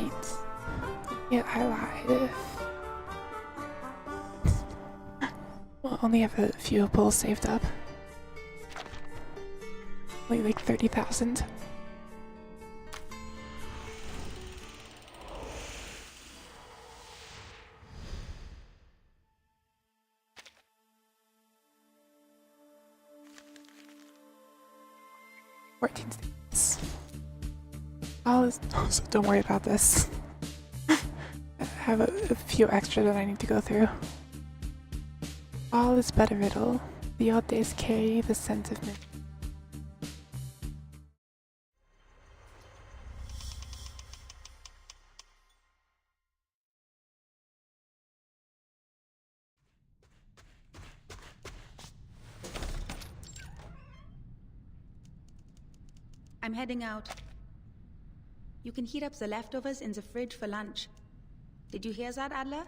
Paint. Yeah, I lied. We'll only have a few pulls saved up. Only like 30,000. All is so don't worry about this. I have a few extra that I need to go through. All is but a riddle. The old days carry the scent of me. I'm heading out. You can heat up the leftovers in the fridge for lunch. Did you hear that, Adler?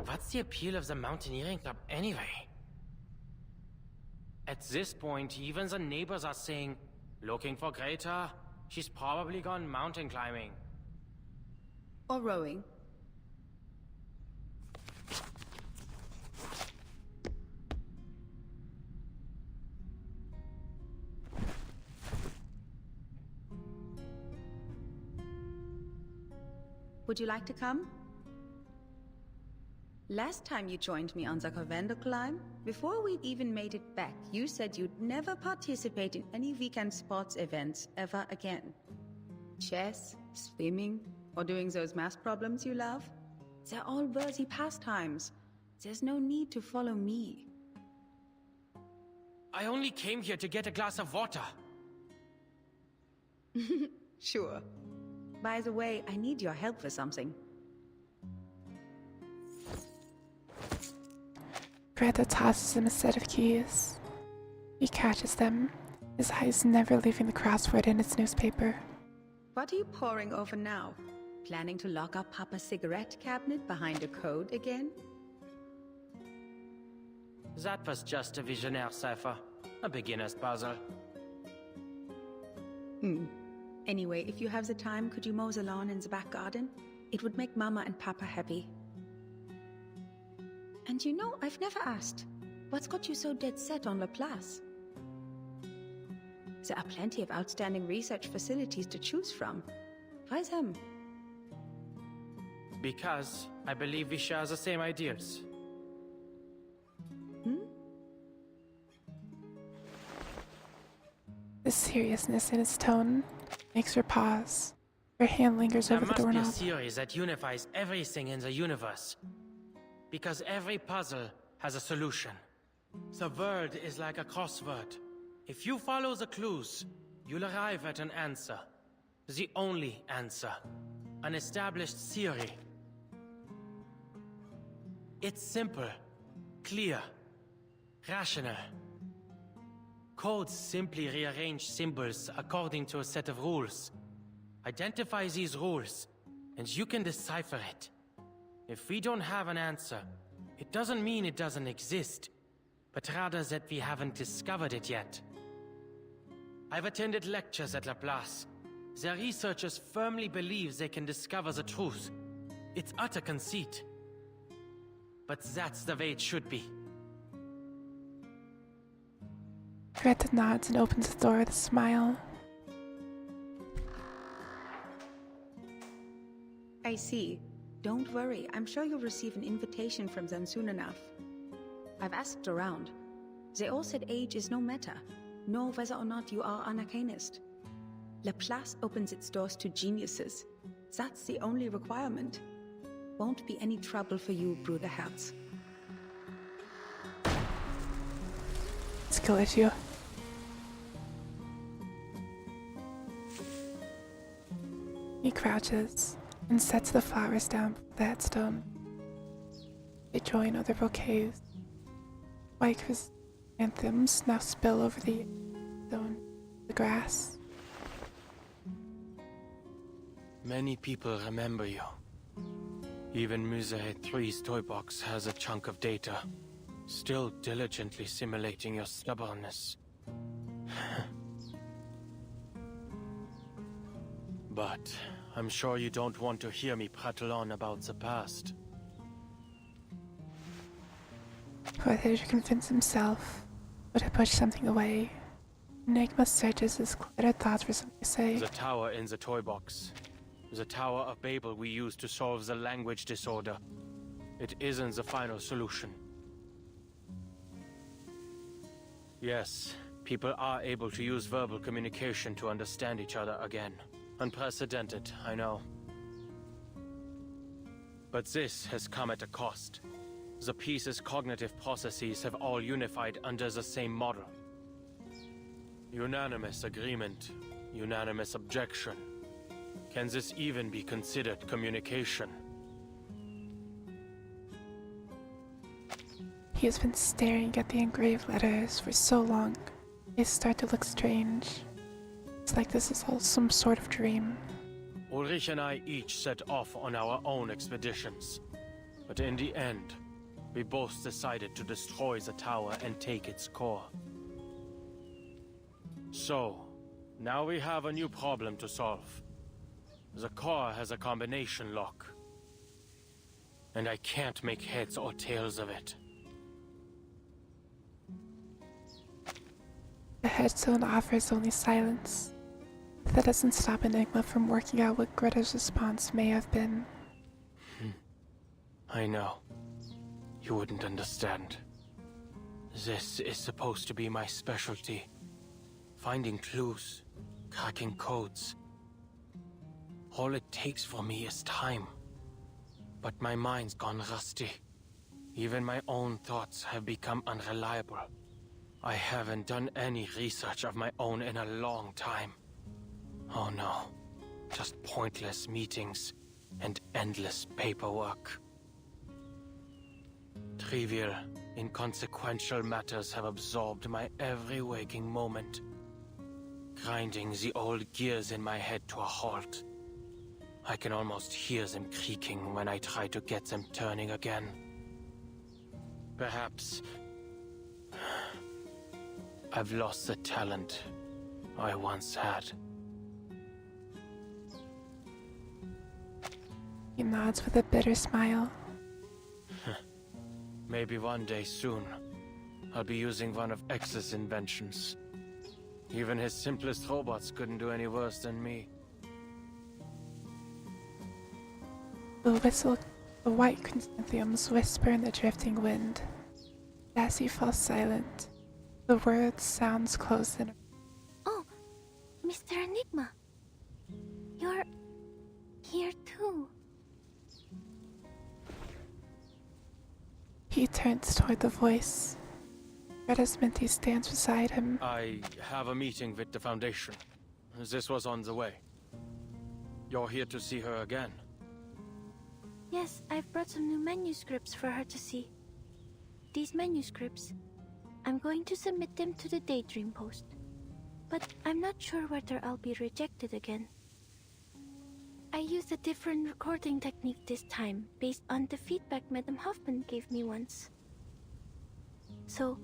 What's the appeal of the mountaineering club anyway? At this point, even the neighbors are saying, looking for Greta? She's probably gone mountain climbing. Or rowing. Would you like to come? Last time you joined me on the Covendo climb, before we'd even made it back, you said you'd never participate in any weekend sports events ever again. Chess, swimming, or doing those math problems you love? They're all worthy pastimes. There's no need to follow me. I only came here to get a glass of water. Sure. By the way, I need your help for something. Greta tosses him a set of keys. He catches them, his eyes never leaving the crossword in its newspaper. What are you poring over now? Planning to lock up Papa's cigarette cabinet behind a code again? That was just a visionaire cipher. A beginner's puzzle. Anyway, if you have the time, could you mow the lawn in the back garden? It would make Mama and Papa happy. And you know, I've never asked, what's got you so dead set on Laplace? There are plenty of outstanding research facilities to choose from. Why them? Because I believe we share the same ideas. The seriousness in his tone makes her pause. Her hand lingers over the doorknob. There must be a theory that unifies everything in the universe. Because every puzzle has a solution. The world is like a crossword. If you follow the clues, you'll arrive at an answer. The only answer. An established theory. It's simple, clear, rational. Codes simply rearrange symbols according to a set of rules. Identify these rules, and you can decipher it. If we don't have an answer, it doesn't mean it doesn't exist, but rather that we haven't discovered it yet. I've attended lectures at Laplace. Their researchers firmly believe they can discover the truth. It's utter conceit. But that's the way it should be. Greta nods and opens the door with a smile. I see. Don't worry, I'm sure you'll receive an invitation from them soon enough. I've asked around. They all said age is no matter, nor whether or not you are an arcanist. Laplace opens its doors to geniuses. That's the only requirement. Won't be any trouble for you, Bruderherz. Skill issue. He crouches and sets the flowers down the headstone. They join other bouquets. White chrysanthemums now spill over the stone, the grass. Many people remember you. Even Musée 3's toy box has a chunk of data, still diligently simulating your stubbornness. But I'm sure you don't want to hear me prattle on about the past. Whether to convince himself or to push something away, Enigma searches his cluttered thoughts for something to say. The tower in the toy box. The Tower of Babel we used to solve the language disorder. It isn't the final solution. Yes, people are able to use verbal communication to understand each other again. Unprecedented, I know. But this has come at a cost. The piece's cognitive processes have all unified under the same model. Unanimous agreement, unanimous objection. Can this even be considered communication? He has been staring at the engraved letters for so long, they start to look strange. It's like this is all some sort of dream. Ulrich and I each set off on our own expeditions. But in the end, we both decided to destroy the tower and take its core. So, now we have a new problem to solve. The core has a combination lock. And I can't make heads or tails of it. The headstone offers only silence. That doesn't stop Enigma from working out what Greta's response may have been. I know. You wouldn't understand. This is supposed to be my specialty. Finding clues, cracking codes. All it takes for me is time. But my mind's gone rusty. Even my own thoughts have become unreliable. I haven't done any research of my own in a long time. Oh no, just pointless meetings and endless paperwork. Trivial, inconsequential matters have absorbed my every waking moment, grinding the old gears in my head to a halt. I can almost hear them creaking when I try to get them turning again. Perhaps I've lost the talent I once had. He nods with a bitter smile. Maybe one day soon, I'll be using one of X's inventions. Even his simplest robots couldn't do any worse than me. The white chrysanthemums whisper in the drifting wind. As he falls silent, the word sounds close in. Oh, Mr. Enigma. You're here too. He turns toward the voice. Greta's Minty stands beside him. I have a meeting with the Foundation. This was on the way. You're here to see her again? Yes, I've brought some new manuscripts for her to see. These manuscripts, I'm going to submit them to the Daydream Post. But I'm not sure whether I'll be rejected again. I used a different recording technique this time, based on the feedback Madame Hoffman gave me once. So,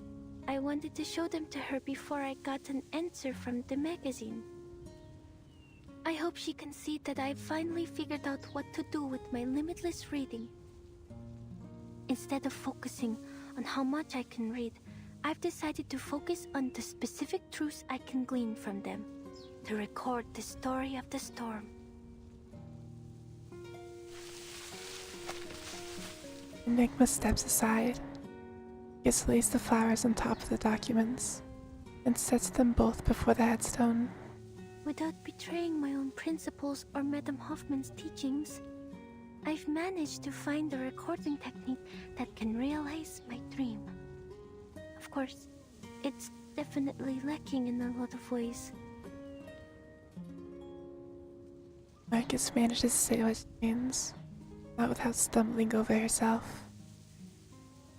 I wanted to show them to her before I got an answer from the magazine. I hope she can see that I've finally figured out what to do with my limitless reading. Instead of focusing on how much I can read, I've decided to focus on the specific truths I can glean from them, to record the story of the storm. Enigma steps aside. He lays the flowers on top of the documents and sets them both before the headstone. Without betraying my own principles or Madame Hoffman's teachings, I've managed to find a recording technique that can realize my dream. Of course, it's definitely lacking in a lot of ways. Marcus manages to say what she means, not without stumbling over herself.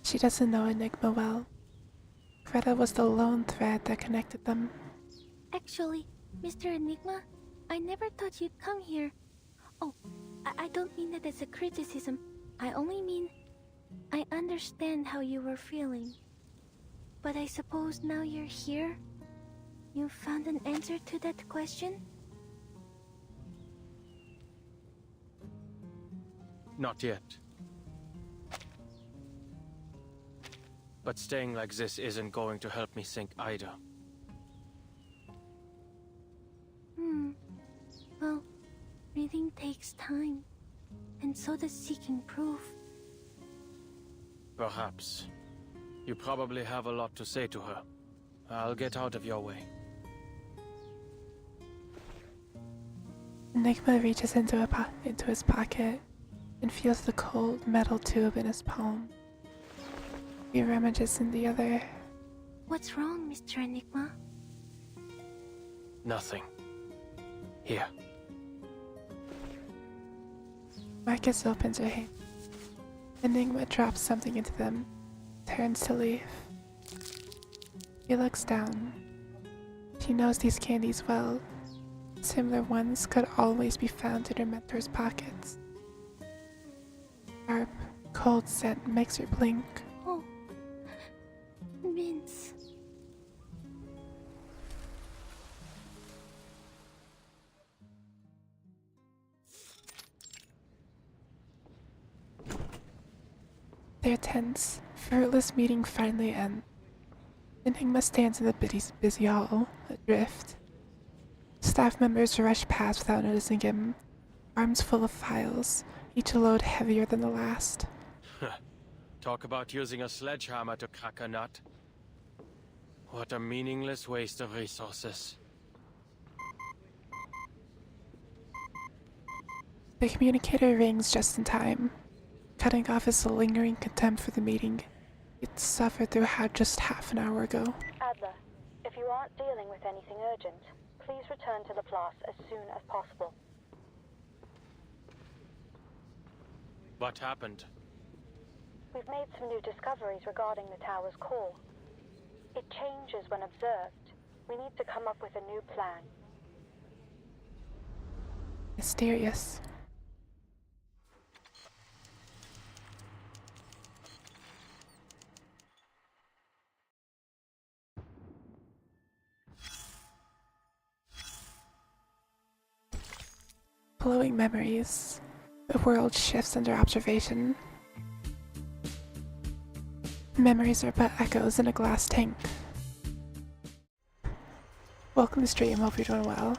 She doesn't know Enigma well. Greta was the lone thread that connected them. Actually, Mr. Enigma, I never thought you'd come here. Oh, I don't mean that as a criticism. I only mean I understand how you were feeling. But I suppose now you're here, you've found an answer to that question? Not yet. But staying like this isn't going to help me think either. Well, reading takes time. And so does seeking proof. Perhaps. You probably have a lot to say to her. I'll get out of your way. Enigma reaches into his pocket and feels the cold metal tube in his palm. He rummages in the other. What's wrong, Mr. Enigma? Nothing. Here. Marcus opens her hand. Enigma drops something into them, turns to leave. He looks down. She knows these candies well. Similar ones could always be found in her mentor's pockets. Sharp, cold scent makes her blink. Oh, mints. Their tense, fruitless meeting finally ends. Enigma stands in the busy hall, adrift. Staff members rush past without noticing him, arms full of files, each load heavier than the last. Talk about using a sledgehammer to crack a nut. What a meaningless waste of resources. The communicator rings just in time, cutting off his lingering contempt for the meeting he'd suffered through just half an hour ago. Adler, if you aren't dealing with anything urgent, please return to the class as soon as possible. What happened? We've made some new discoveries regarding the tower's core. It changes when observed. We need to come up with a new plan. Mysterious. Flowing memories. The world shifts under observation. Memories are but echoes in a glass tank. Welcome to stream, hope you're doing well.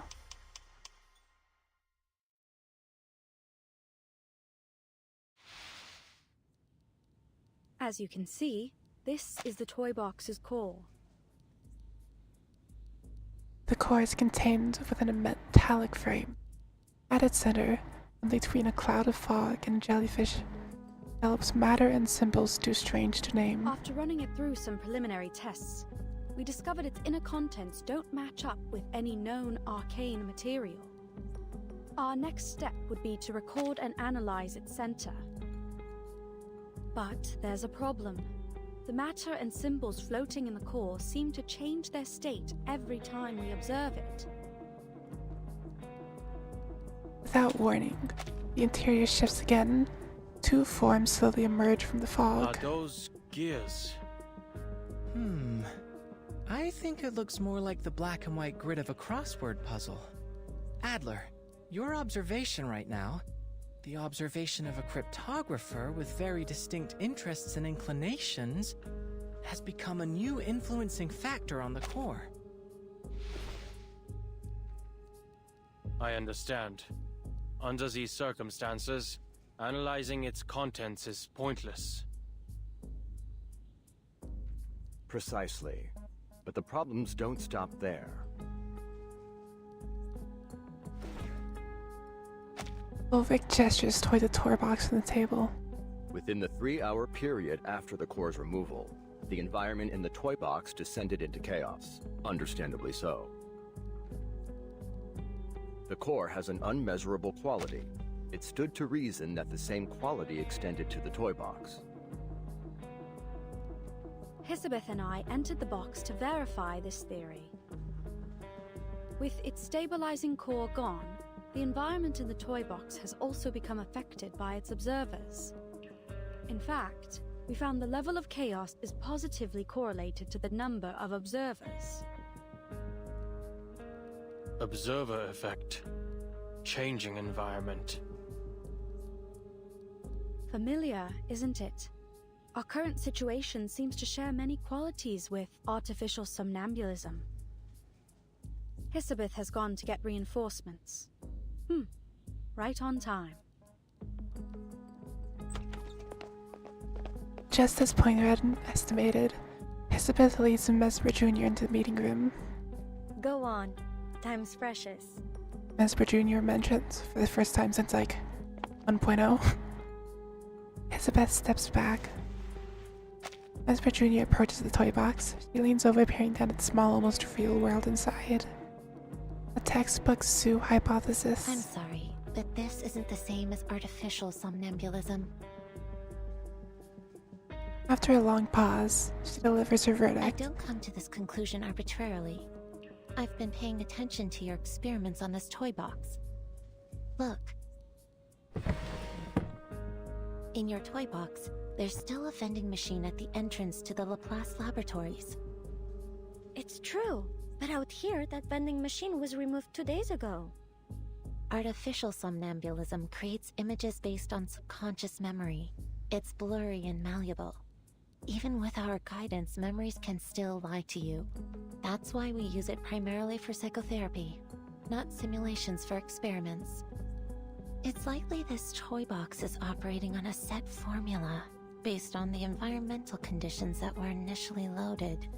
As you can see, this is the toy box's core. The core is contained within a metallic frame. At its center, and between a cloud of fog and jellyfish, develops matter and symbols too strange to name. After running it through some preliminary tests, we discovered its inner contents don't match up with any known arcane material. Our next step would be to record and analyze its center. But there's a problem. The matter and symbols floating in the core seem to change their state every time we observe it. Without warning, the interior shifts again. Two forms slowly emerge from the fog. Are those gears? I think it looks more like the black and white grid of a crossword puzzle. Adler, your observation right now, the observation of a cryptographer with very distinct interests and inclinations, has become a new influencing factor on the core. I understand. Under these circumstances, analyzing its contents is pointless. Precisely. But the problems don't stop there. Ulrich gestures toward the tour box on the table. Within the 3-hour period after the core's removal, the environment in the toy box descended into chaos. Understandably so. The core has an unmeasurable quality. It stood to reason that the same quality extended to the toy box. Elizabeth and I entered the box to verify this theory. With its stabilizing core gone, the environment in the toy box has also become affected by its observers. In fact, we found the level of chaos is positively correlated to the number of observers. Observer effect. Changing environment. Familiar, isn't it? Our current situation seems to share many qualities with artificial somnambulism. Hisabeth has gone to get reinforcements. Right on time. Just as Pointed estimated, Elizabeth leads Mesmer Jr. into the meeting room. Go on. Time's precious. Mesmer Jr. mentions, for the first time since, 1.0. Elizabeth steps back. Mesmer Jr. approaches the toy box. She leans over, peering down at the small, almost real world inside. A textbook Sue hypothesis. I'm sorry, but this isn't the same as artificial somnambulism. After a long pause, she delivers her I verdict. don't come to this conclusion arbitrarily. I've been paying attention to your experiments on this toy box. Look. In your toy box, there's still a vending machine at the entrance to the Laplace laboratories. It's true, but out here, that vending machine was removed 2 days ago. Artificial somnambulism creates images based on subconscious memory. It's blurry and malleable. Even with our guidance, memories can still lie to you. That's why we use it primarily for psychotherapy, not simulations for experiments. It's likely this toy box is operating on a set formula, based on the environmental conditions that were initially loaded,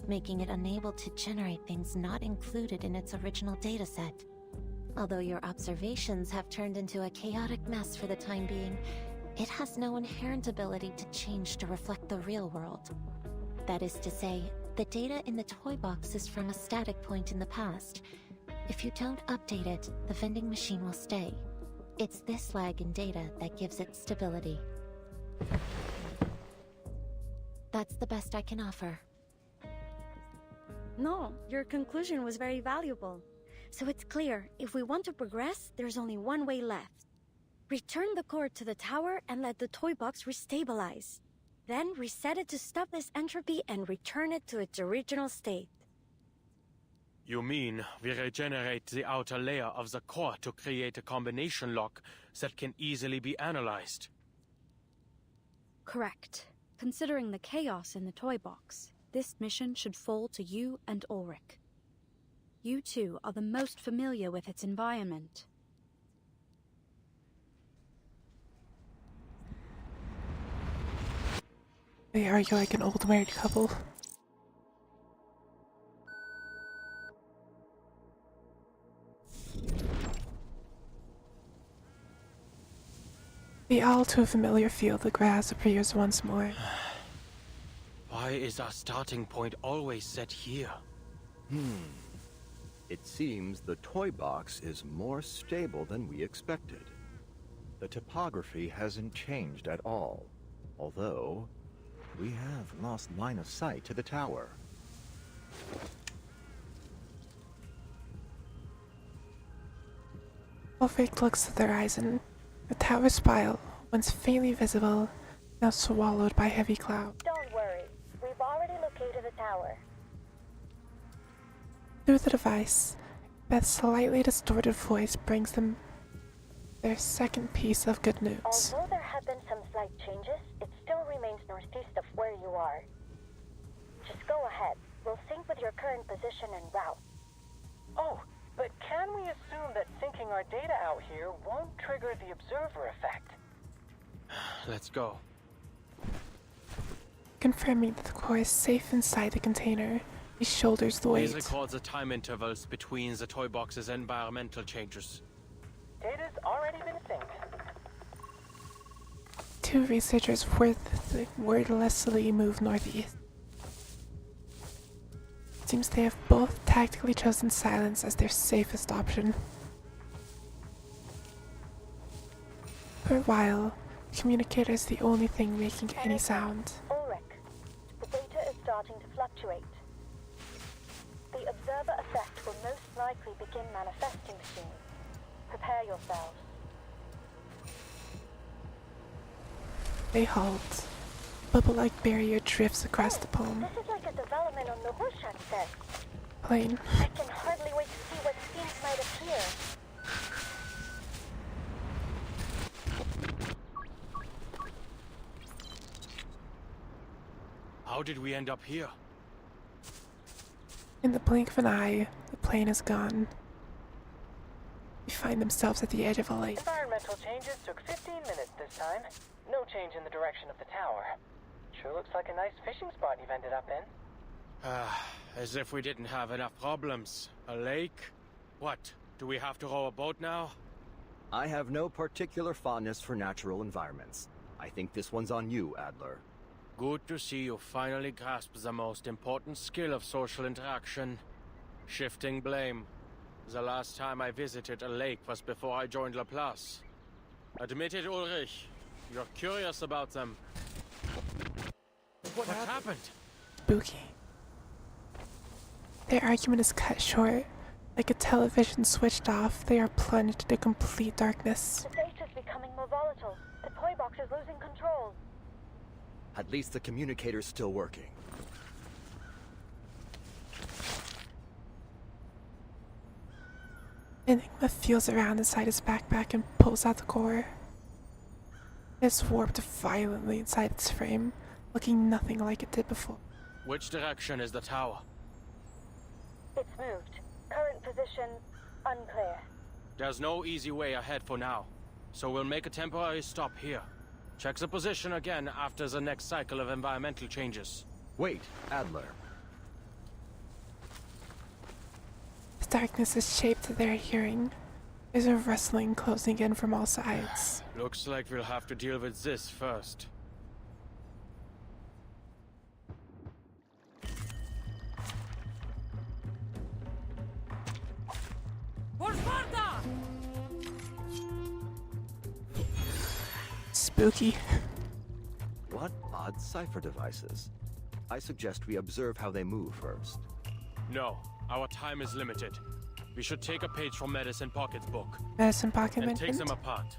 making it unable to generate things not included in its original dataset. Although your observations have turned into a chaotic mess for the time being, it has no inherent ability to change to reflect the real world. That is to say, the data in the toy box is from a static point in the past. If you don't update it, the vending machine will stay. It's this lag in data that gives it stability. That's the best I can offer. No, your conclusion was very valuable. So it's clear, if we want to progress, there's only one way left. Return the core to the tower and let the toy box restabilize. Then reset it to stop this entropy and return it to its original state. You mean we regenerate the outer layer of the core to create a combination lock that can easily be analyzed? Correct. Considering the chaos in the toy box, this mission should fall to you and Ulrich. You two are the most familiar with its environment. They argue like an old married couple. The all too familiar field of grass appears once more. Why is our starting point always set here? It seems the toy box is more stable than we expected. The topography hasn't changed at all, although we have lost line of sight to the tower. Ulrich looks at the horizon. The tower spire, once faintly visible, now swallowed by heavy cloud. Don't worry, we've already located the tower. Through the device, Beth's slightly distorted voice brings them their second piece of good news. Although there have been some slight changes, it still remains northeast of where you are. Just go ahead. We'll sync with your current position and route. Oh, but can we assume that syncing our data out here won't trigger the observer effect? Let's go. Confirming that the core is safe inside the container, he shoulders the weight. Please record the time intervals between the toy box's environmental changes. Data's already been synced. Two researchers wordlessly move northeast. It seems they have both tactically chosen silence as their safest option. For a while, the communicator is the only thing making any sound. Ulrich, the data is starting to fluctuate. The observer effect will most likely begin manifesting soon. Prepare yourselves. They halt. Bubble-like barrier drifts across the palm. This is like a development on the Hushak set. Plain. I can hardly wait to see what scenes might appear. How did we end up here? In the blink of an eye, the plane is gone. We find themselves at the edge of a lake. Environmental changes took 15 minutes this time. No change in the direction of the tower. Sure looks like a nice fishing spot you've ended up in. As if we didn't have enough problems. A lake? What? Do we have to row a boat now? I have no particular fondness for natural environments. I think this one's on you, Adler. Good to see you finally grasp the most important skill of social interaction. Shifting blame. The last time I visited a lake was before I joined Laplace. Admit it, Ulrich. You're curious about them. What happened? Spooky. Their argument is cut short. Like a television switched off, they are plunged into complete darkness. The data's becoming more volatile. The toy box is losing control. At least the communicator's still working. Enigma feels around inside his backpack and pulls out the core. It's warped violently inside its frame, looking nothing like it did before. Which direction is the tower? It's moved. Current position, unclear. There's no easy way ahead for now, so we'll make a temporary stop here. Check the position again after the next cycle of environmental changes. Wait, Adler. The darkness is shaped to their hearing. There's a rustling closing in from all sides. Looks like we'll have to deal with this first. Spooky. What odd cipher devices? I suggest we observe how they move first. No, our time is limited. We should take a page from Medicine Pocket's book Medicine Pocket and take mentioned. them apart.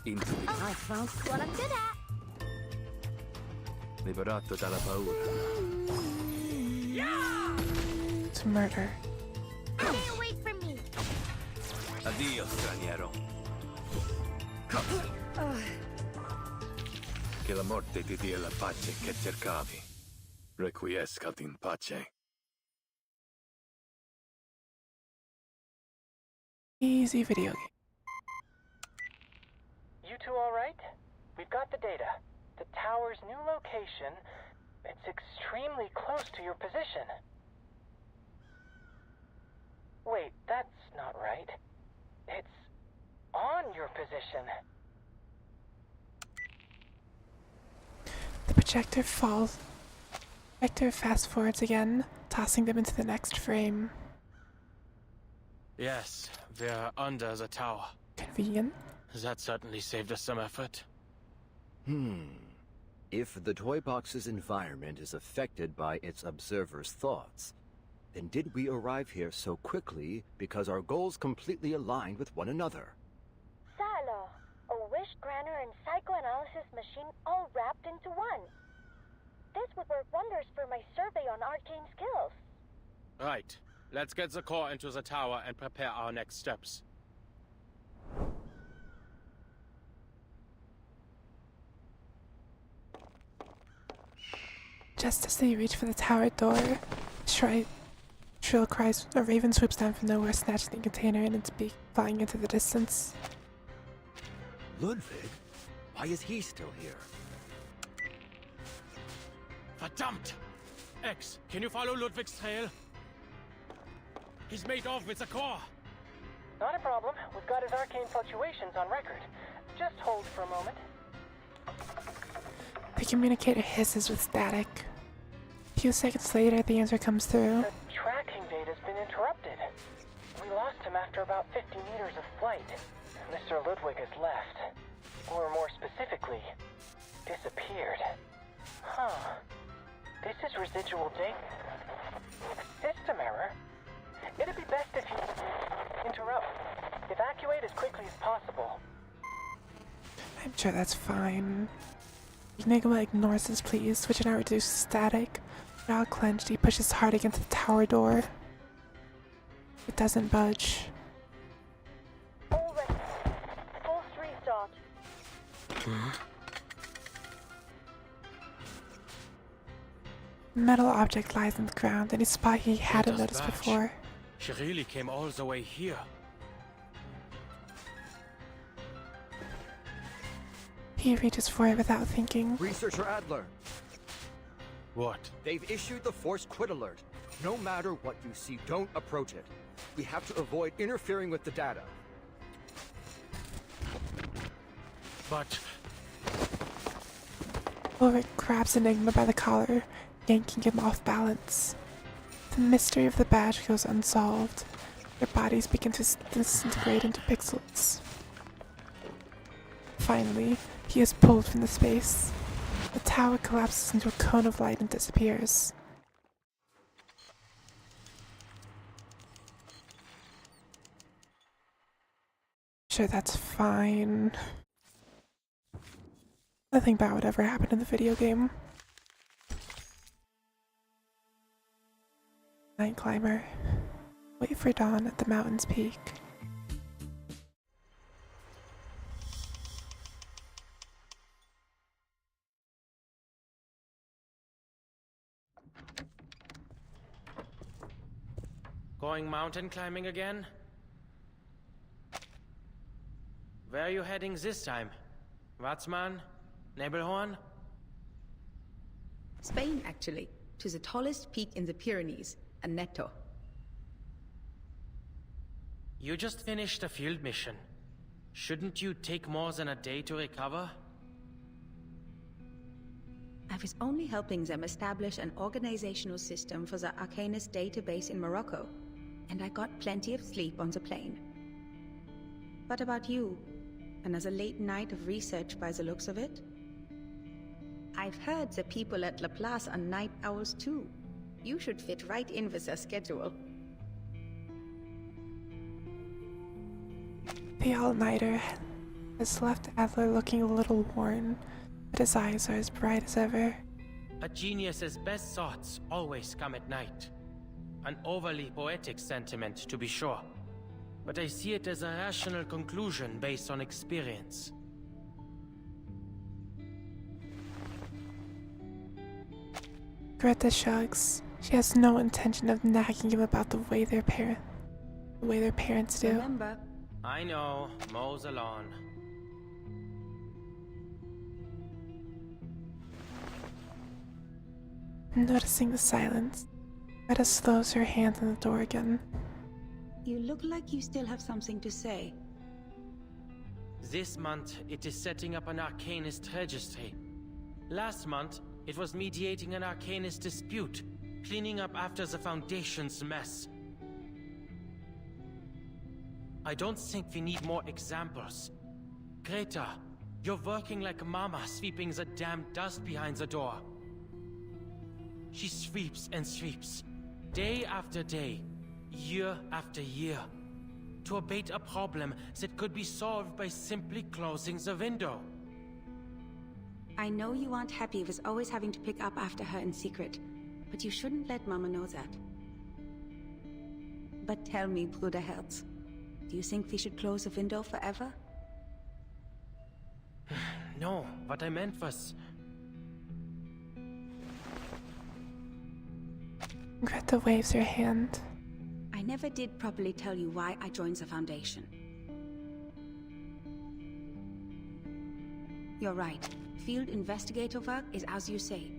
I found what I'm good at. Liberato dalla paura. To murder. Stay away from me. Addio, straniero. Che la morte ti dia la pace che cercavi. Requiescat in pace. Easy video game. You two all right? We've got the data. The tower's new location. It's extremely close to your position. Wait, that's not right. It's on your position. The projector falls. Projector fast forwards again, tossing them into the next frame. Yes, we're under the tower. Convenient. That certainly saved us some effort. If the toy box's environment is affected by its observer's thoughts, then did we arrive here so quickly because our goals completely aligned with one another? Silo, a wish granter and psychoanalysis machine all wrapped into one. This would work wonders for my survey on arcane skills. Right. Let's get the core into the tower and prepare our next steps. Just as they reach for the tower door, shrill cries, a raven swoops down from nowhere, snatching the container in its beak, flying into the distance. Ludwig? Why is he still here? Verdammt! X, can you follow Ludwig's trail? He's made off with the core. Not a problem. We've got his arcane fluctuations on record. Just hold for a moment. The communicator hisses with static. A few seconds later, the answer comes through. The tracking data's been interrupted. We lost him after about 50 meters of flight. Mr. Ludwig has left. Or more specifically, disappeared. Huh. This is residual data. System error? It'd be best if you interrupt. Evacuate as quickly as possible. I'm sure that's fine. Enigma ignores his pleas, switching out reduced static. Jaw clenched, he pushes hard against the tower door. It doesn't budge. All ready. Full restart. A metal object lies on the ground in a spot he hadn't Rita's noticed badge. before. She really came all the way here. He reaches for it without thinking. Researcher Adler, What? they've issued the Force Quit alert. No matter what you see, don't approach it. We have to avoid interfering with the data. But Ulrich grabs Enigma by the collar, yanking him off balance. The mystery of the badge goes unsolved. Their bodies begin to disintegrate into pixels. Finally, he is pulled from the space. The tower collapses into a cone of light and disappears. Sure, that's fine. Nothing bad would ever happen in the video game. Night climber. Wait for dawn at the mountain's peak. going mountain climbing again? Where are you heading this time? Watzmann? Nebelhorn? Spain, actually, to the tallest peak in the Pyrenees, Aneto. You just finished a field mission. Shouldn't you take more than a day to recover? I was only helping them establish an organizational system for the Arcanist database in Morocco, and I got plenty of sleep on the plane. What about you? Another late night of research by the looks of it? I've heard the people at Laplace are night owls too. You should fit right in with their schedule. The all-nighter has left Adler looking a little worn, but his eyes are as bright as ever. A genius's best thoughts always come at night. An overly poetic sentiment, to be sure. But I see it as a rational conclusion based on experience. Greta shrugs. She has no intention of nagging him about the way their parents do. Remember, I know, mow the lawn. Noticing the silence, Greta slows her hand on the door again. you look like you still have something to say. This month, it is setting up an Arcanist registry. Last month, it was mediating an Arcanist dispute, cleaning up after the Foundation's mess. I don't think we need more examples. Greta, you're working like Mama sweeping the damn dust behind the door. She sweeps and sweeps, day after day, year after year, to abate a problem that could be solved by simply closing the window. I know you aren't happy with always having to pick up after her in secret, but you shouldn't let Mama know that. But tell me, Bruderherz, do you think we should close the window forever? No, what I meant was... Greta waves her hand. I never did properly tell you why I joined the Foundation. You're right. Field investigator work is as you say.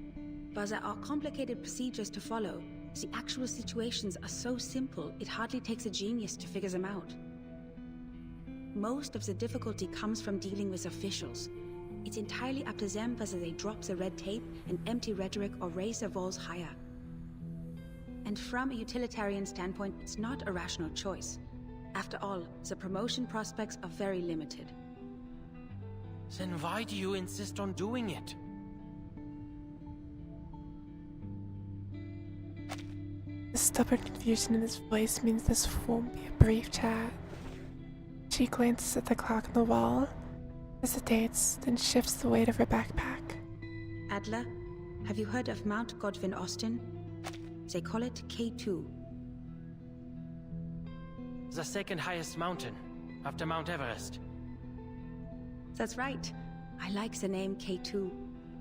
But there are complicated procedures to follow. The actual situations are so simple, it hardly takes a genius to figure them out. Most of the difficulty comes from dealing with officials. It's entirely up to them whether they drop the red tape and empty rhetoric or raise their walls higher. And from a utilitarian standpoint, it's not a rational choice. After all, the promotion prospects are very limited. Then why do you insist on doing it? The stubborn confusion in his voice means this won't be a brief chat. She glances at the clock on the wall, hesitates, then shifts the weight of her backpack. Adler, have you heard of Mount Godwin Austen? They call it K2. The second highest mountain, after Mount Everest. That's right. I like the name K2.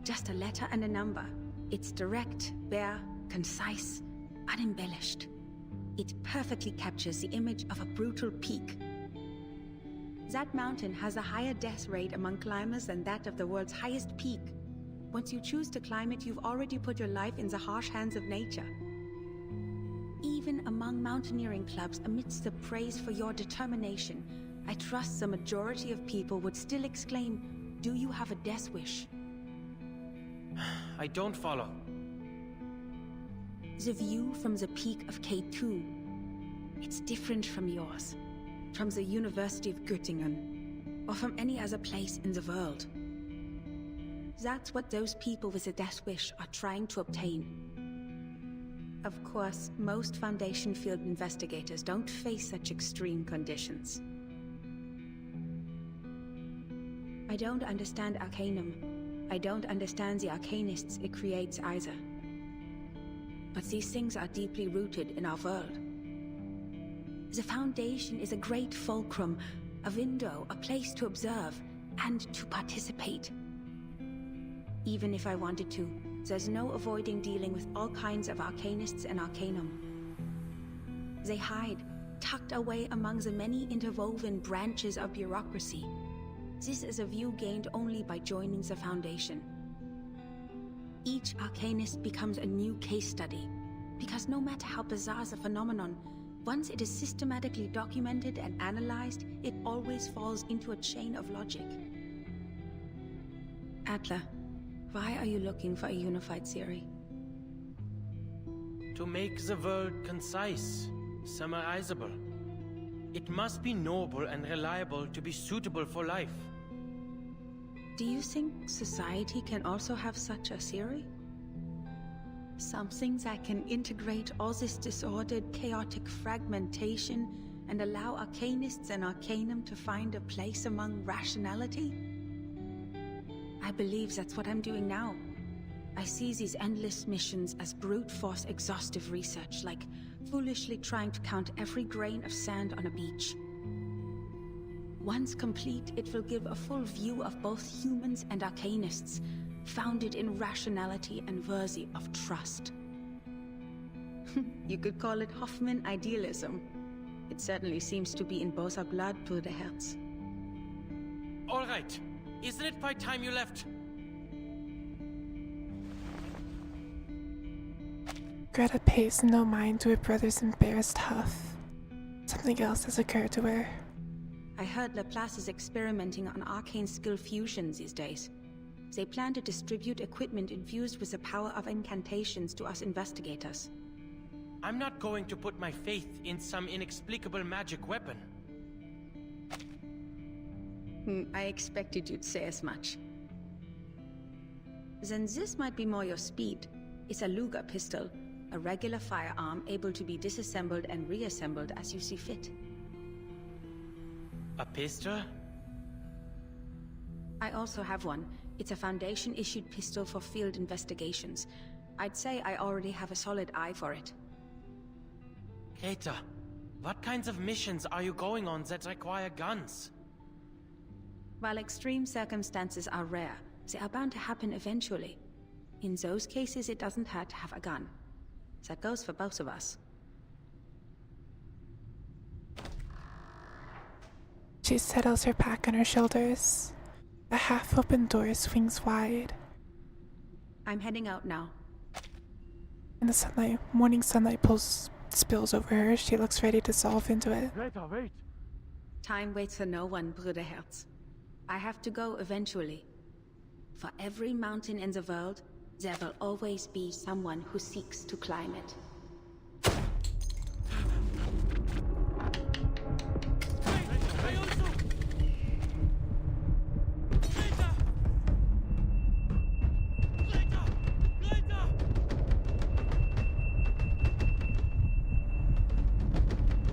Just a letter and a number. It's direct, bare, concise, unembellished. It perfectly captures the image of a brutal peak. That mountain has a higher death rate among climbers than that of the world's highest peak. Once you choose to climb it, you've already put your life in the harsh hands of nature. Even among mountaineering clubs, amidst the praise for your determination, I trust the majority of people would still exclaim, "Do you have a death wish?" I don't follow. The view from the peak of K2, it's different from yours, from the University of Göttingen, or from any other place in the world. That's what those people with a death wish are trying to obtain. Of course, most Foundation field investigators don't face such extreme conditions. I don't understand Arcanum. I don't understand the Arcanists it creates either. But these things are deeply rooted in our world. The Foundation is a great fulcrum, a window, a place to observe, and to participate. Even if I wanted to, there's no avoiding dealing with all kinds of Arcanists and Arcanum. They hide, tucked away among the many interwoven branches of bureaucracy. This is a view gained only by joining the Foundation. Each Arcanist becomes a new case study, because no matter how bizarre the phenomenon, once it is systematically documented and analyzed, it always falls into a chain of logic. Adler, why are you looking for a unified theory? To make the world concise, summarizable. It must be noble and reliable to be suitable for life. Do you think society can also have such a theory? Something that can integrate all this disordered, chaotic fragmentation and allow Arcanists and Arcanum to find a place among rationality? I believe that's what I'm doing now. I see these endless missions as brute force exhaustive research, like foolishly trying to count every grain of sand on a beach. Once complete, it will give a full view of both humans and Arcanists, founded in rationality and worthy of trust. You could call it Hoffman idealism. It certainly seems to be in both our blood, Bruder Herz. All right. Isn't it by time you left? Greta pays no mind to her brother's embarrassed huff. Something else has occurred to her. I heard Laplace is experimenting on arcane skill fusion these days. They plan to distribute equipment infused with the power of incantations to us investigators. I'm not going to put my faith in some inexplicable magic weapon. I expected you'd say as much. Then this might be more your speed. It's a Luger pistol, a regular firearm able to be disassembled and reassembled as you see fit. A pistol? I also have one. It's a Foundation-issued pistol for field investigations. I'd say I already have a solid eye for it. Greta, what kinds of missions are you going on that require guns? While extreme circumstances are rare, they are bound to happen eventually. In those cases, it doesn't hurt to have a gun. That goes for both of us. She settles her pack on her shoulders. The half-open door swings wide. I'm heading out now. In the sunlight, morning sunlight spills over her. She looks ready to dissolve into it. Greta, wait! Time waits for no one, Bruder Herz. I have to go eventually. For every mountain in the world, there will always be someone who seeks to climb it.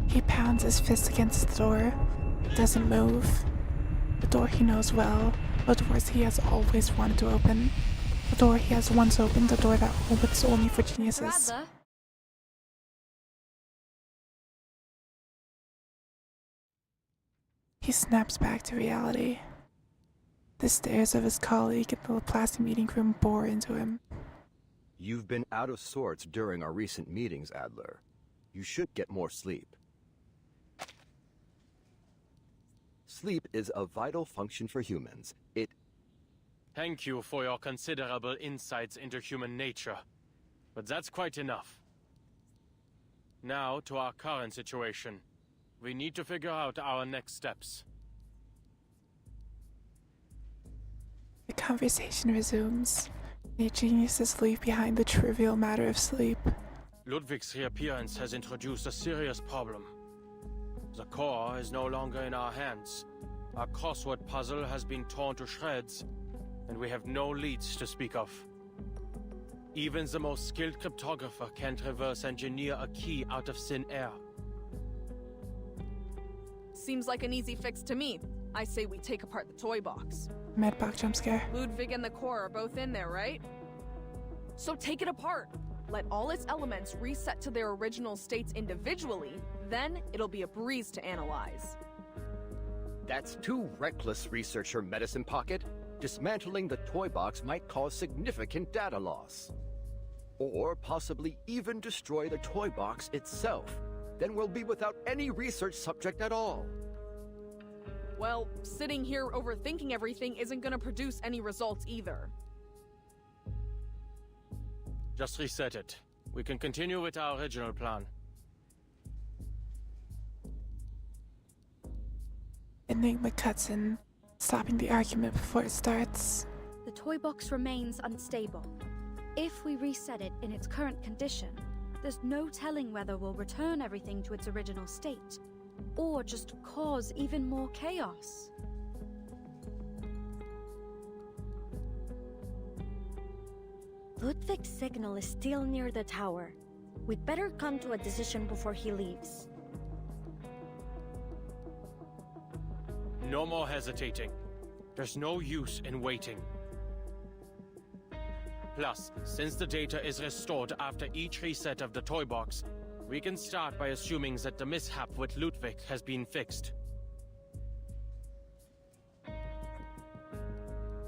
He pounds his fist against the door, doesn't move. The door he knows well, the doors he has always wanted to open. The door he has once opened, the door that opens only for geniuses. Rather. He snaps back to reality. The stares of his colleague in the Laplace meeting room bore into him. You've been out of sorts during our recent meetings, Adler. You should get more sleep. Sleep is a vital function for humans. Thank you for your considerable insights into human nature. But that's quite enough. Now to our current situation. We need to figure out our next steps. The conversation resumes. The geniuses leave behind the trivial matter of sleep. Ludwig's reappearance has introduced a serious problem. The core is no longer in our hands. Our crossword puzzle has been torn to shreds, and we have no leads to speak of. Even the most skilled cryptographer can't reverse engineer a key out of thin air. Seems like an easy fix to me. I say we take apart the toy box. Medbug jump scare. Ludwig and the core are both in there, right? So take it apart. Let all its elements reset to their original states individually, then it'll be a breeze to analyze. That's too reckless, researcher Medicine Pocket. Dismantling the toy box might cause significant data loss. Or possibly even destroy the toy box itself. Then we'll be without any research subject at all. Well, sitting here overthinking everything isn't gonna produce any results either. Just reset it. We can continue with our original plan. Enigma cuts in, stopping the argument before it starts. The toy box remains unstable. If we reset it in its current condition, there's no telling whether we'll return everything to its original state, or just cause even more chaos. Ludwig's signal is still near the tower. We'd better come to a decision before he leaves. No more hesitating. There's no use in waiting. Plus, since the data is restored after each reset of the toy box, we can start by assuming that the mishap with Ludwig has been fixed.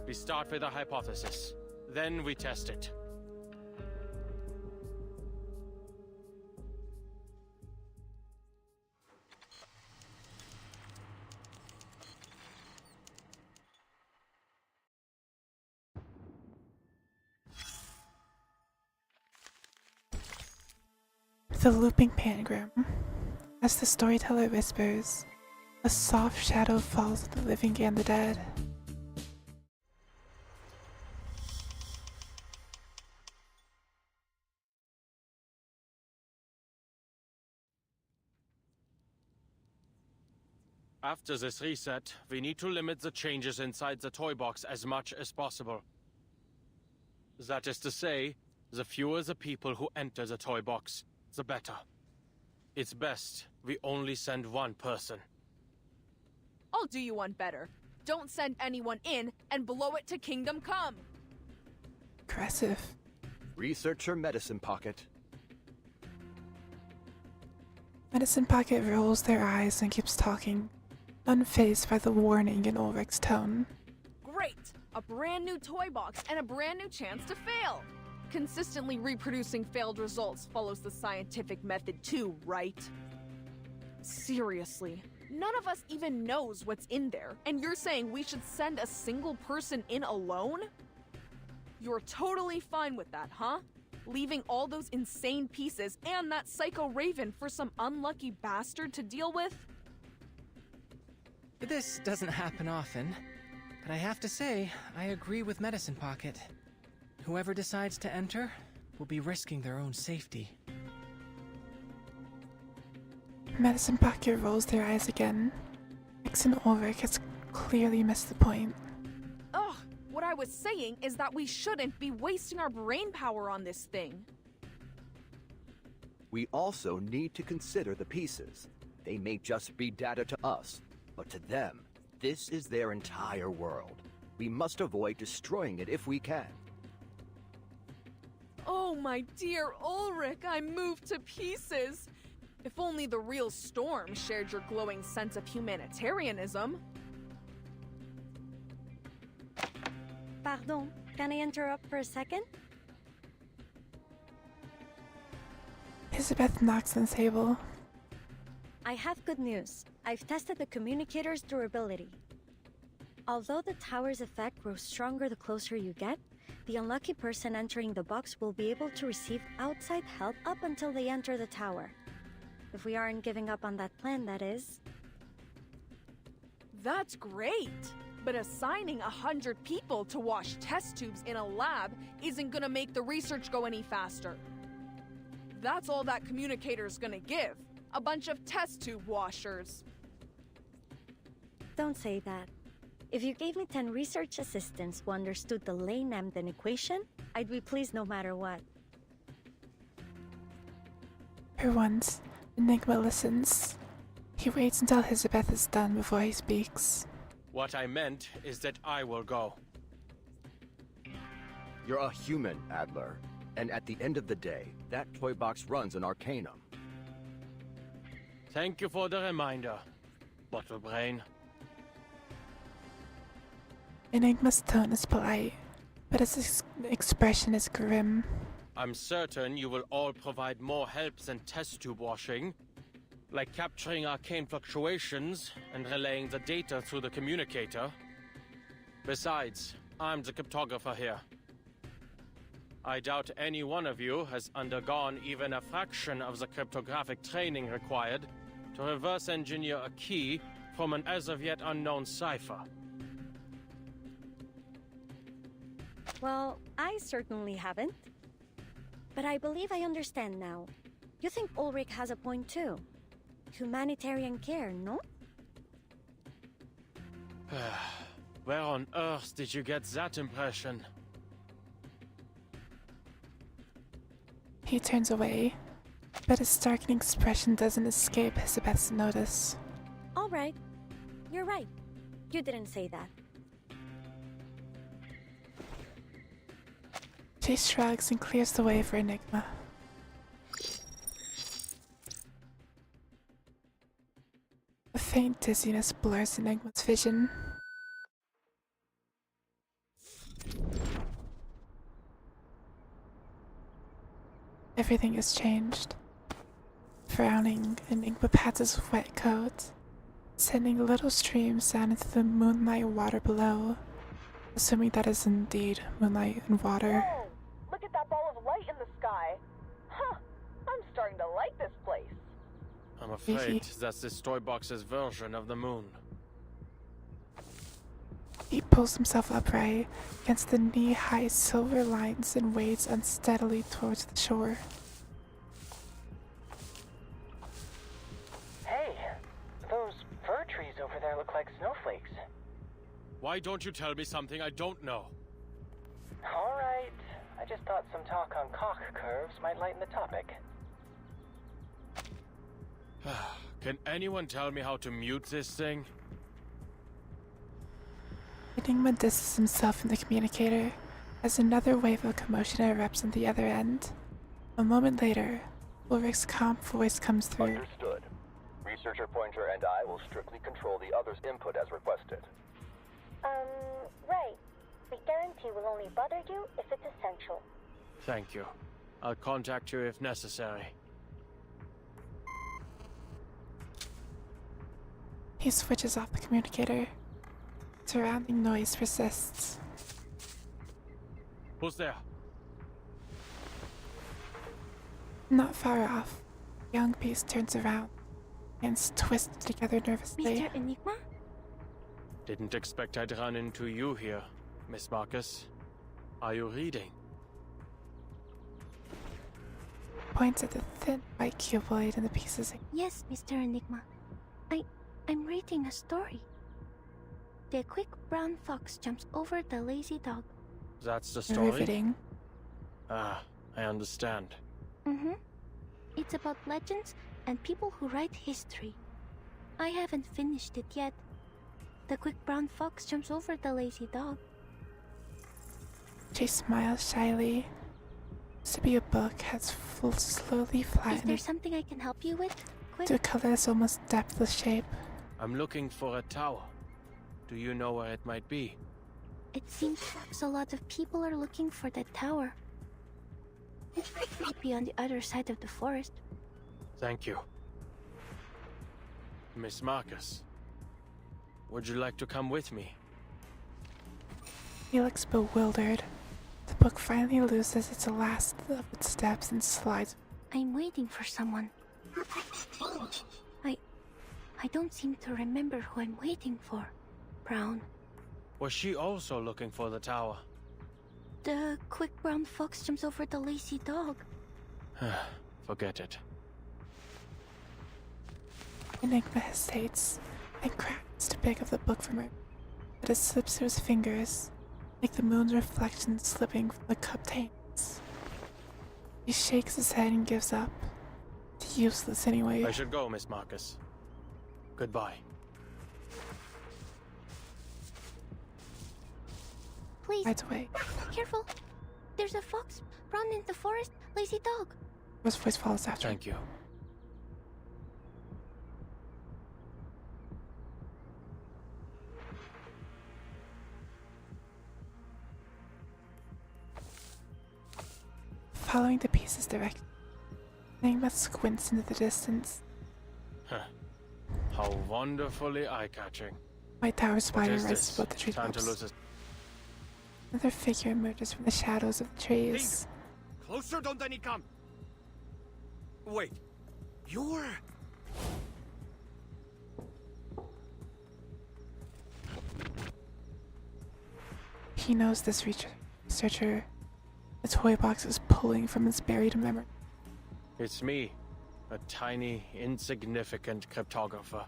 We start with a hypothesis, then we test it. The looping pentagram. As the storyteller whispers, a soft shadow falls on the living and the dead. After this reset, we need to limit the changes inside the toy box as much as possible. That is to say, the fewer the people who enter the toy box, the better. It's best we only send one person. I'll do you one better. Don't send anyone in and blow it to Kingdom Come. Aggressive. Researcher Medicine Pocket. Medicine Pocket rolls their eyes and keeps talking, unfazed by the warning in Ulrich's tone. Great! A brand new toy box and a brand new chance to fail! Consistently reproducing failed results follows the scientific method too, right? Seriously, none of us even knows what's in there, and you're saying we should send a single person in alone? You're totally fine with that, huh? Leaving all those insane pieces and that psycho Raven for some unlucky bastard to deal with? This doesn't happen often, but I have to say, I agree with Medicine Pocket. Whoever decides to enter will be risking their own safety. Medicine Pocket rolls their eyes again. X and Ulrich has clearly missed the point. Ugh, what I was saying is that we shouldn't be wasting our brain power on this thing. We also need to consider the pieces. They may just be data to us, but to them, this is their entire world. We must avoid destroying it if we can. Oh, my dear Ulrich, I'm moved to pieces. If only the real Storm shared your glowing sense of humanitarianism. Pardon, can I interrupt for a second? Elizabeth knocks on the table. I have good news. I've tested the communicator's durability. Although the tower's effect grows stronger the closer you get, the unlucky person entering the box will be able to receive outside help up until they enter the tower. If we aren't giving up on that plan, that is. That's great! But assigning 100 people to wash test tubes in a lab isn't gonna make the research go any faster. That's all that communicator's gonna give. A bunch of test tube washers. Don't say that. If you gave me 10 research assistants who understood the Lane-Emden equation, I'd be pleased no matter what. For once, Enigma listens. He waits until Elizabeth is done before he speaks. What I meant is that I will go. You're a human, Adler. And at the end of the day, that toy box runs an arcanum. Thank you for the reminder, Bottle Brain. Enigma's tone is polite, but his expression is grim. I'm certain you will all provide more help than test tube washing, like capturing arcane fluctuations and relaying the data through the communicator. Besides, I'm the cryptographer here. I doubt any one of you has undergone even a fraction of the cryptographic training required to reverse engineer a key from an as of yet unknown cipher. Well, I certainly haven't. But I believe I understand now. You think Ulrich has a point too? Humanitarian care, no? Where on earth did you get that impression? He turns away, but his starking expression doesn't escape Elizabeth's notice. All right. You're right. You didn't say that. She shrugs and clears the way for Enigma. A faint dizziness blurs Enigma's vision. Everything has changed. Frowning, Enigma pats his wet coat, sending little streams down into the moonlight water below, assuming that is indeed moonlight and water. Whoa! Look at that ball of light in the sky! Huh! I'm starting to like this place. I'm afraid that's this toy box's version of the moon. He pulls himself upright against the knee-high silver lines and wades unsteadily towards the shore. Hey, those fir trees over there look like snowflakes. Why don't you tell me something I don't know? Alright, I just thought some talk on Koch curves might lighten the topic. Can anyone tell me how to mute this thing? Enigma disses himself in the communicator as another wave of commotion erupts on the other end. A moment later, Ulrich's calm voice comes through. Understood. Researcher Pointer and I will strictly control the other's input as requested. Right. We guarantee we'll only bother you if it's essential. Thank you. I'll contact you if necessary. He switches off the communicator. Surrounding noise persists. Who's there? Not far off, the young beast turns around, hands twisted together nervously. Mr. Enigma? Didn't expect I'd run into you here, Miss Marcus. Are you reading? Points at the thin white cuboid in the pieces. Yes, Mr. Enigma. I'm reading a story. The quick brown fox jumps over the lazy dog. That's the story? Riveting. Ah, I understand. Mm-hmm. It's about legends and people who write history. I haven't finished it yet. The quick brown fox jumps over the lazy dog. She smiles shyly. To be a book has slowly flattened. Is there something I can help you with? Quick. To a colorless, almost depthless shape. I'm looking for a tower. Do you know where it might be? It seems a lot of people are looking for that tower. Might be on the other side of the forest. Thank you. Miss Marcus, would you like to come with me? He looks bewildered. The book finally loses its last of its steps and slides. I'm waiting for someone. I don't seem to remember who I'm waiting for. Brown. Was she also looking for the tower? The quick brown fox jumps over the lazy dog. Forget it. Enigma hesitates and cracks to pick up the book from her, but it slips through his fingers, like the moon's reflection slipping from the cupped hands. He shakes his head and gives up. It's useless anyway. I should go, Miss Marcus. Goodbye. Please. Right away. Careful. There's a fox. Run in the forest. Lazy dog. His voice follows after. Thank you. Following the pieces direct, Enigma squints into the distance. How wonderfully eye-catching. White tower spider What is rises this? above the Time to treetops. lose a... Another figure emerges from the shadows of the trees. Closer, don't any come! Wait, you're... He knows this researcher. The toy box is pulling from its buried memory. It's me, a tiny, insignificant cryptographer.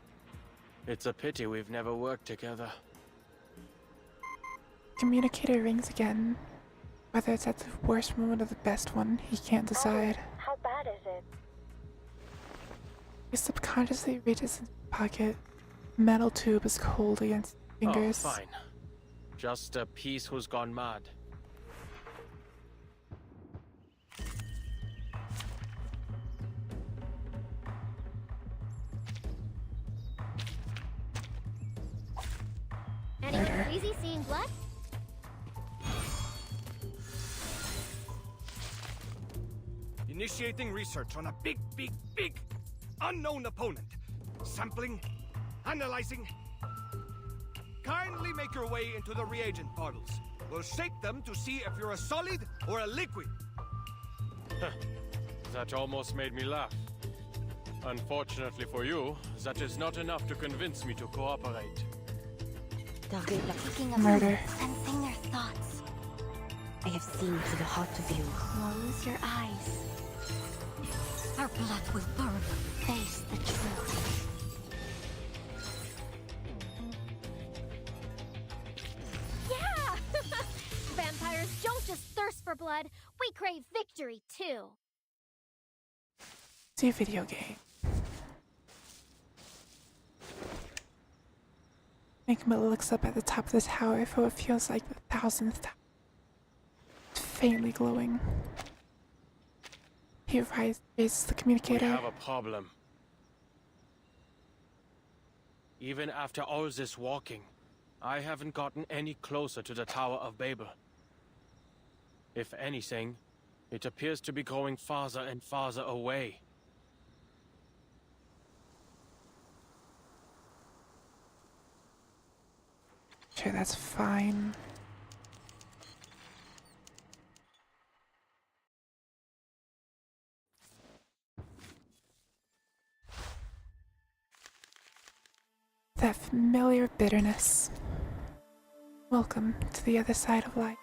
It's a pity we've never worked together. Communicator rings again. Whether it's at the worst moment or the best one, he can't decide. How bad is it? He subconsciously reaches into his pocket. The metal tube is cold against his fingers. Oh, fine. Just a piece who's gone mad. Anyone crazy seeing blood? Initiating research on a big unknown opponent. Sampling, analyzing. Kindly make your way into the reagent bottles. We'll shake them to see if you're a solid or a liquid. That almost made me laugh. Unfortunately for you, that is not enough to convince me to cooperate. Speaking of Murder. sensing their thoughts. I have seen to the heart of you. Close your eyes. Our blood will burn. Face the truth. Yeah! Vampires don't just thirst for blood, we crave victory too. See a video game. Enigma looks up at the top of the tower for what feels like the 1000th time. It's faintly glowing. He raises the communicator. We have a problem. Even after all this walking, I haven't gotten any closer to the Tower of Babel. If anything, it appears to be growing farther and farther away. Sure, that's fine. That familiar bitterness. Welcome to the other side of life.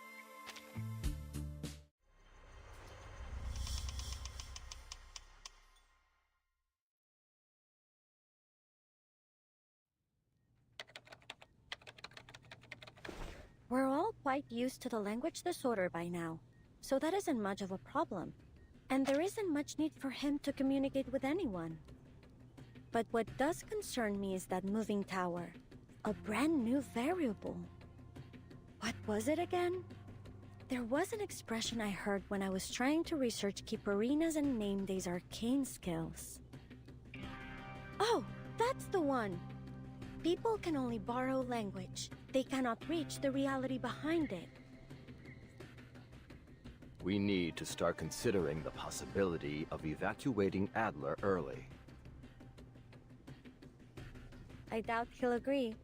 We're all quite used to the language disorder by now, so that isn't much of a problem. And there isn't much need for him to communicate with anyone. But what does concern me is that moving tower. A brand new variable. What was it again? There was an expression I heard when I was trying to research Kipperinas and name these arcane skills. Oh, that's the one! People can only borrow language. They cannot reach the reality behind it. We need to start considering the possibility of evacuating Adler early. I doubt he'll agree.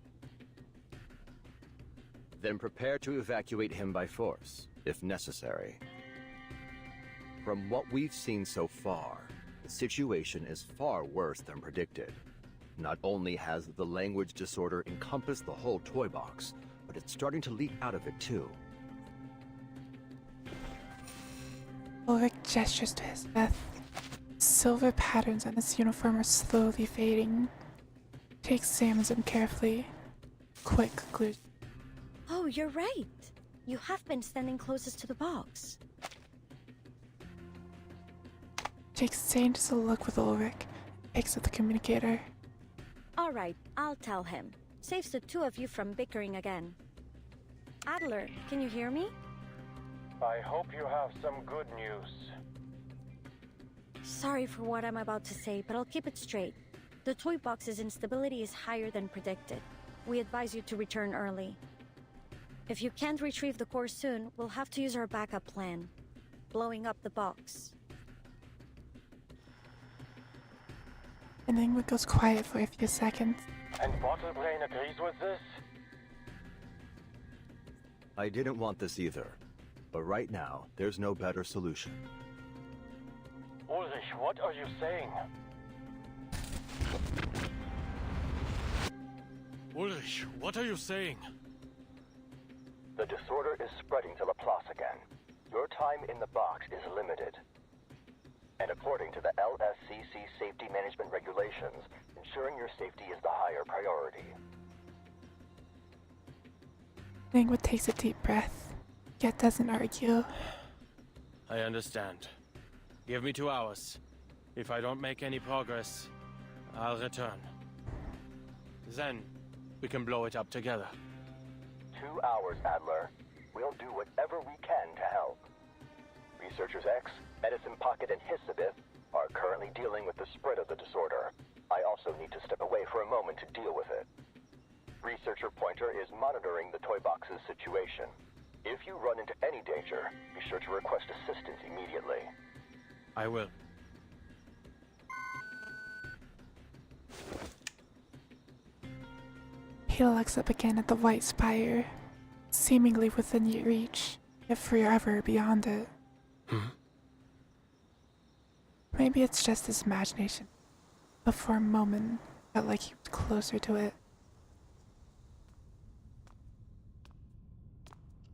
Then prepare to evacuate him by force, if necessary. From what we've seen so far, the situation is far worse than predicted. Not only has the language disorder encompassed the whole toy box, but it's starting to leak out of it too. Ulrich gestures to his death. Silver patterns on his uniform are slowly fading. She examines him carefully. Quick conclusion. Oh, you're right. You have been standing closest to the box. She exchanges a look with Ulrich and picks up the communicator. All right, I'll tell him. Saves the two of you from bickering again. Adler, can you hear me? I hope you have some good news. Sorry for what I'm about to say, but I'll keep it straight. The toy box's instability is higher than predicted. We advise you to return early. If you can't retrieve the core soon, we'll have to use our backup plan. Blowing up the box. And then it goes quiet for a few seconds. And Bottle Brain agrees with this? I didn't want this either, but right now, there's no better solution. Ulrich, what are you saying? Ulrich, what are you saying? The disorder is spreading to Laplace again. Your time in the box is limited. And according to the LSCC safety management regulations, ensuring your safety is the higher priority. Ingrid takes a deep breath, yet doesn't argue. I understand. Give me 2 hours. If I don't make any progress, I'll return. Then, we can blow it up together. 2 hours, Adler. We'll do whatever we can to help. Researchers X, Medicine Pocket, and Hissabith are currently dealing with the spread of the disorder. I also need to step away for a moment to deal with it. Researcher Pointer is monitoring the toy box's situation. If you run into any danger, be sure to request assistance immediately. I will. He looks up again at the white spire, seemingly within reach, yet forever beyond it. Maybe it's just his imagination, but for a moment, felt like he was closer to it.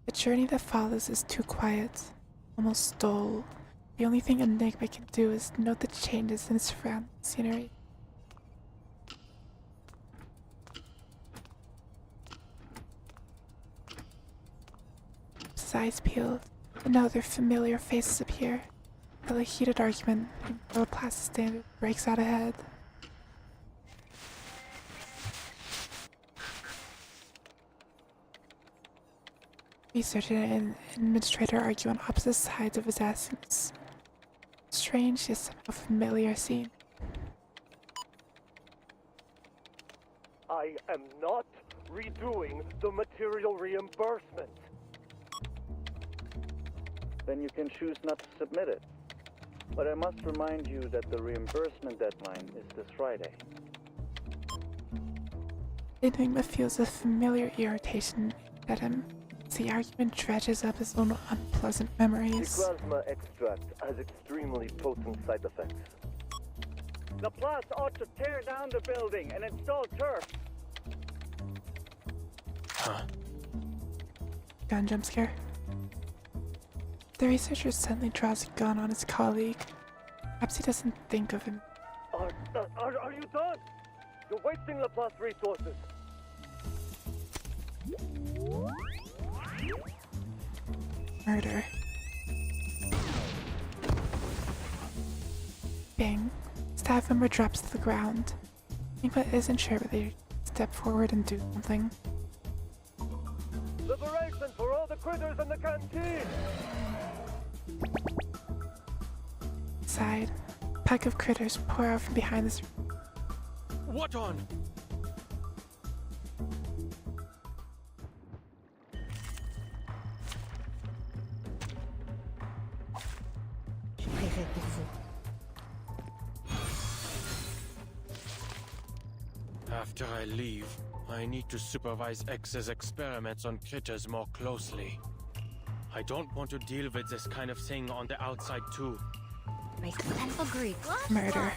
The journey that follows is too quiet, almost dull. The only thing Enigma can do is note the changes in his surrounding scenery. His eyes peeled, and now their familiar faces appear. While a heated argument in Laplace's standard breaks out ahead. Researcher and administrator argue on opposite sides of his essence. Strange yet somehow familiar scene. I am not redoing the material reimbursement. Then you can choose not to submit it. But I must remind you that the reimbursement deadline is this Friday. Enigma feels a familiar irritation at him as the argument dredges up his own unpleasant memories. The plasma extract has extremely potent side effects. Laplace ought to tear down the building and install turf. Gun jump scare. The researcher suddenly draws a gun on his colleague. Perhaps he doesn't think of him. Are you done? You're wasting Laplace resources. Murder. Bang. Staff member drops to the ground. Enigma isn't sure whether to step forward and do something. Liberation for all the critters in the canteen! Inside, a pack of critters pour out from behind this. What on? After I leave, I need to supervise X's experiments on critters more closely. I don't want to deal with this kind of thing on the outside too. Makes sense. Agreed. Murder.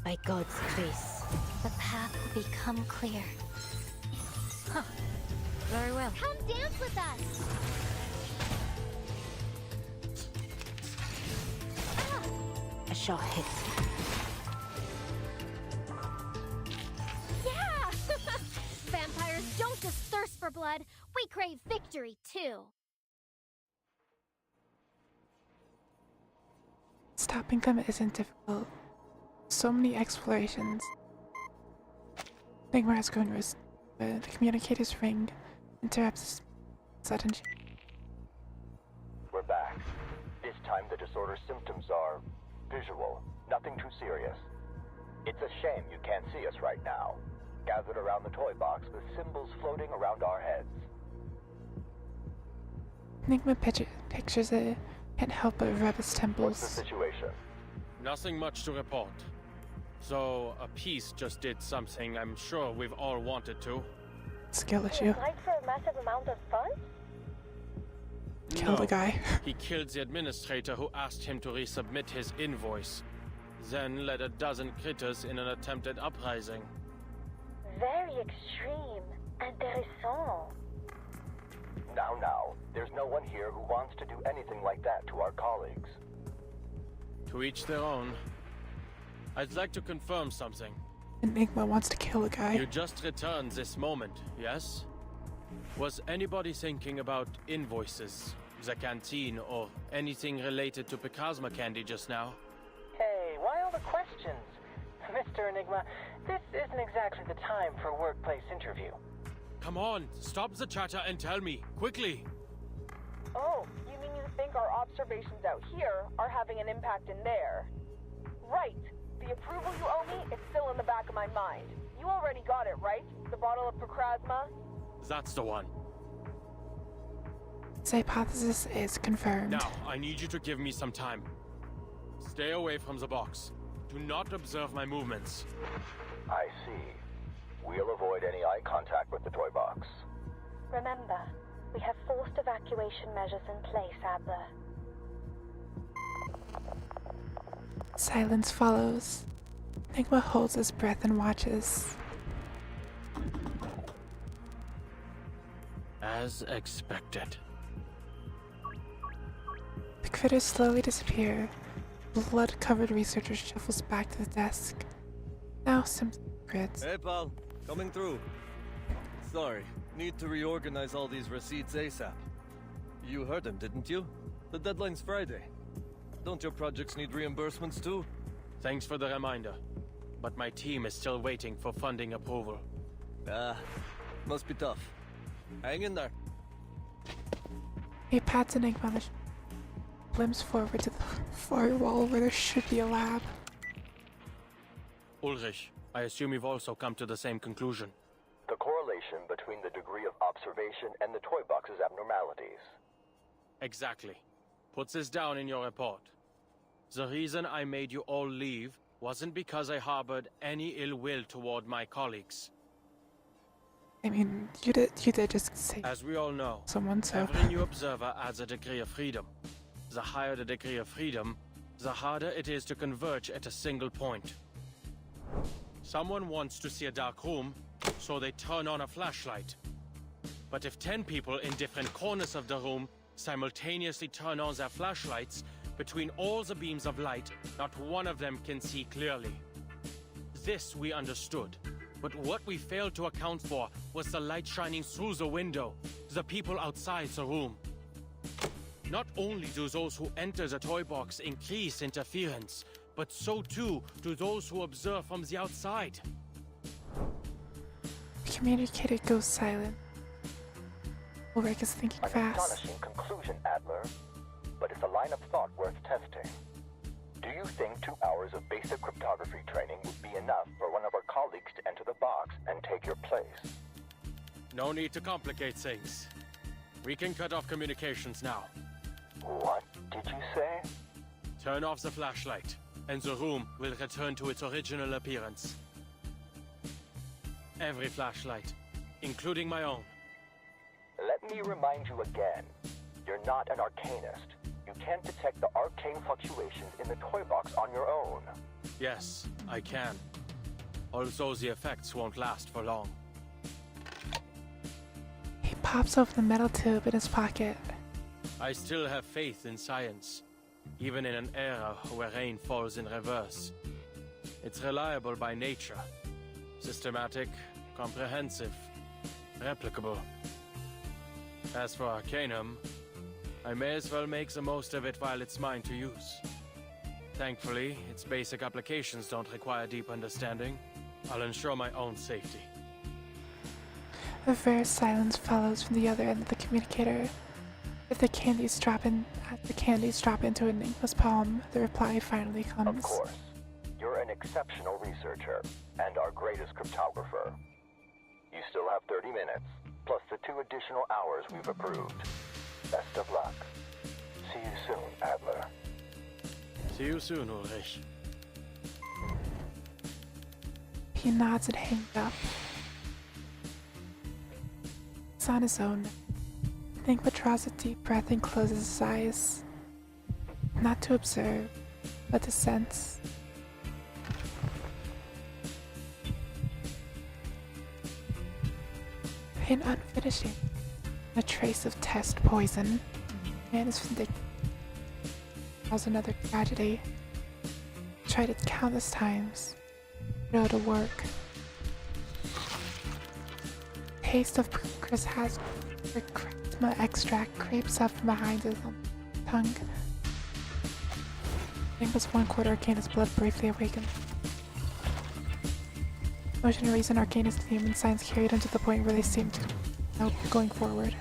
By God's grace, the path will become clear. Huh. Very well. Come dance with us! A shot hits. Yeah! Vampires don't just thirst for blood, we crave victory too. Stopping them isn't difficult. So many explorations. Nigma is going to the communicator's ring interrupts sudden. We're back. This time the disorder symptoms are visual, nothing too serious. It's a shame you can't see us right now, gathered around the toy box with symbols floating around our heads. Nigma pictures it, can't help but rub his temples. What's the situation? Nothing much to report. So, a piece just did something I'm sure we've all wanted to. Skill issue. Applied for a massive amount of funds? Kill the guy. He killed the administrator who asked him to resubmit his invoice. Then led a dozen critters in an attempted uprising. Very extreme. Intéressant. Now, there's no one here who wants to do anything like that to our colleagues. To each their own. I'd like to confirm something. Enigma wants to kill a guy. You just returned this moment, yes? Was anybody thinking about invoices, the canteen, or anything related to Picasma candy just now? Hey, why all the questions? Mr. Enigma, this isn't exactly the time for a workplace interview. Come on, stop the chatter and tell me, quickly! Oh, you mean you think our observations out here are having an impact in there? Right. The approval you owe me is still in the back of my mind. You already got it, right? The bottle of Procrasma? That's the one. This hypothesis is confirmed. Now, I need you to give me some time. Stay away from the box. Do not observe my movements. I see. We'll avoid any eye contact with the toy box. Remember, we have forced evacuation measures in place, Adler. Silence follows. Enigma holds his breath and watches. As expected. The critters slowly disappear. Blood-covered researcher shuffles back to the desk. Now some secrets. Hey pal, coming through. Sorry, need to reorganize all these receipts ASAP. You heard him, didn't you? The deadline's Friday. Don't your projects need reimbursements too? Thanks for the reminder. But my team is still waiting for funding approval. Must be tough. Hang in there. He pats Enigma on the limps forward to the far wall where there should be a lab. Ulrich, I assume you've also come to the same conclusion. The correlation between the degree of observation and the toy box's abnormalities. Exactly. Put this down in your report. The reason I made you all leave wasn't because I harbored any ill will toward my colleagues. I mean, you did just say As we all know, someone, so every new observer adds a degree of freedom. The higher the degree of freedom, the harder it is to converge at a single point. Someone wants to see a dark room, so they turn on a flashlight. But if 10 people in different corners of the room simultaneously turn on their flashlights, between all the beams of light, not one of them can see clearly. This we understood, but what we failed to account for was the light shining through the window, the people outside the room. Not only do those who enter the toy box increase interference, but so too do those who observe from the outside. the communicator goes silent. Ulrich is thinking An fast. astonishing conclusion, Adler. But it's a line of thought worth testing. Do you think 2 hours of basic cryptography training would be enough for one of our colleagues to enter the box and take your place? No need to complicate things. We can cut off communications now. What did you say? Turn off the flashlight, and the room will return to its original appearance. every flashlight, including my own. Let me remind you again. You're not an arcanist. You can't detect the arcane fluctuations in the toy box on your own. Yes, I can. Also, the effects won't last for long. He pops open the metal tube in his pocket. I still have faith in science, even in an era where rain falls in reverse. It's reliable by nature. Systematic, comprehensive, replicable. As for Arcanum, I may as well make the most of it while it's mine to use. Thankfully, its basic applications don't require deep understanding. I'll ensure my own safety. A rare silence follows from the other end of the communicator. As the candies drop into Enigma's palm, the reply finally comes. Of course. You're an exceptional researcher, and our greatest cryptographer. You still have 30 minutes, plus the 2 additional hours we've approved. Best of luck. See you soon, Adler. See you soon, Ulrich. He nods and hangs up. He's on his own. Enigma draws a deep breath and closes his eyes. Not to observe, but to sense. An unfinished ink, a trace of test poison. Man is vindictive. Cause another tragedy. Tried it countless times. No to work. Taste of Chris has charisma extract creeps up from behind his tongue. Enigma's 1/4 arcanist blood briefly awakened. Motion, reason, arcanist, and human science carried him to the point where they seemed to now going forward.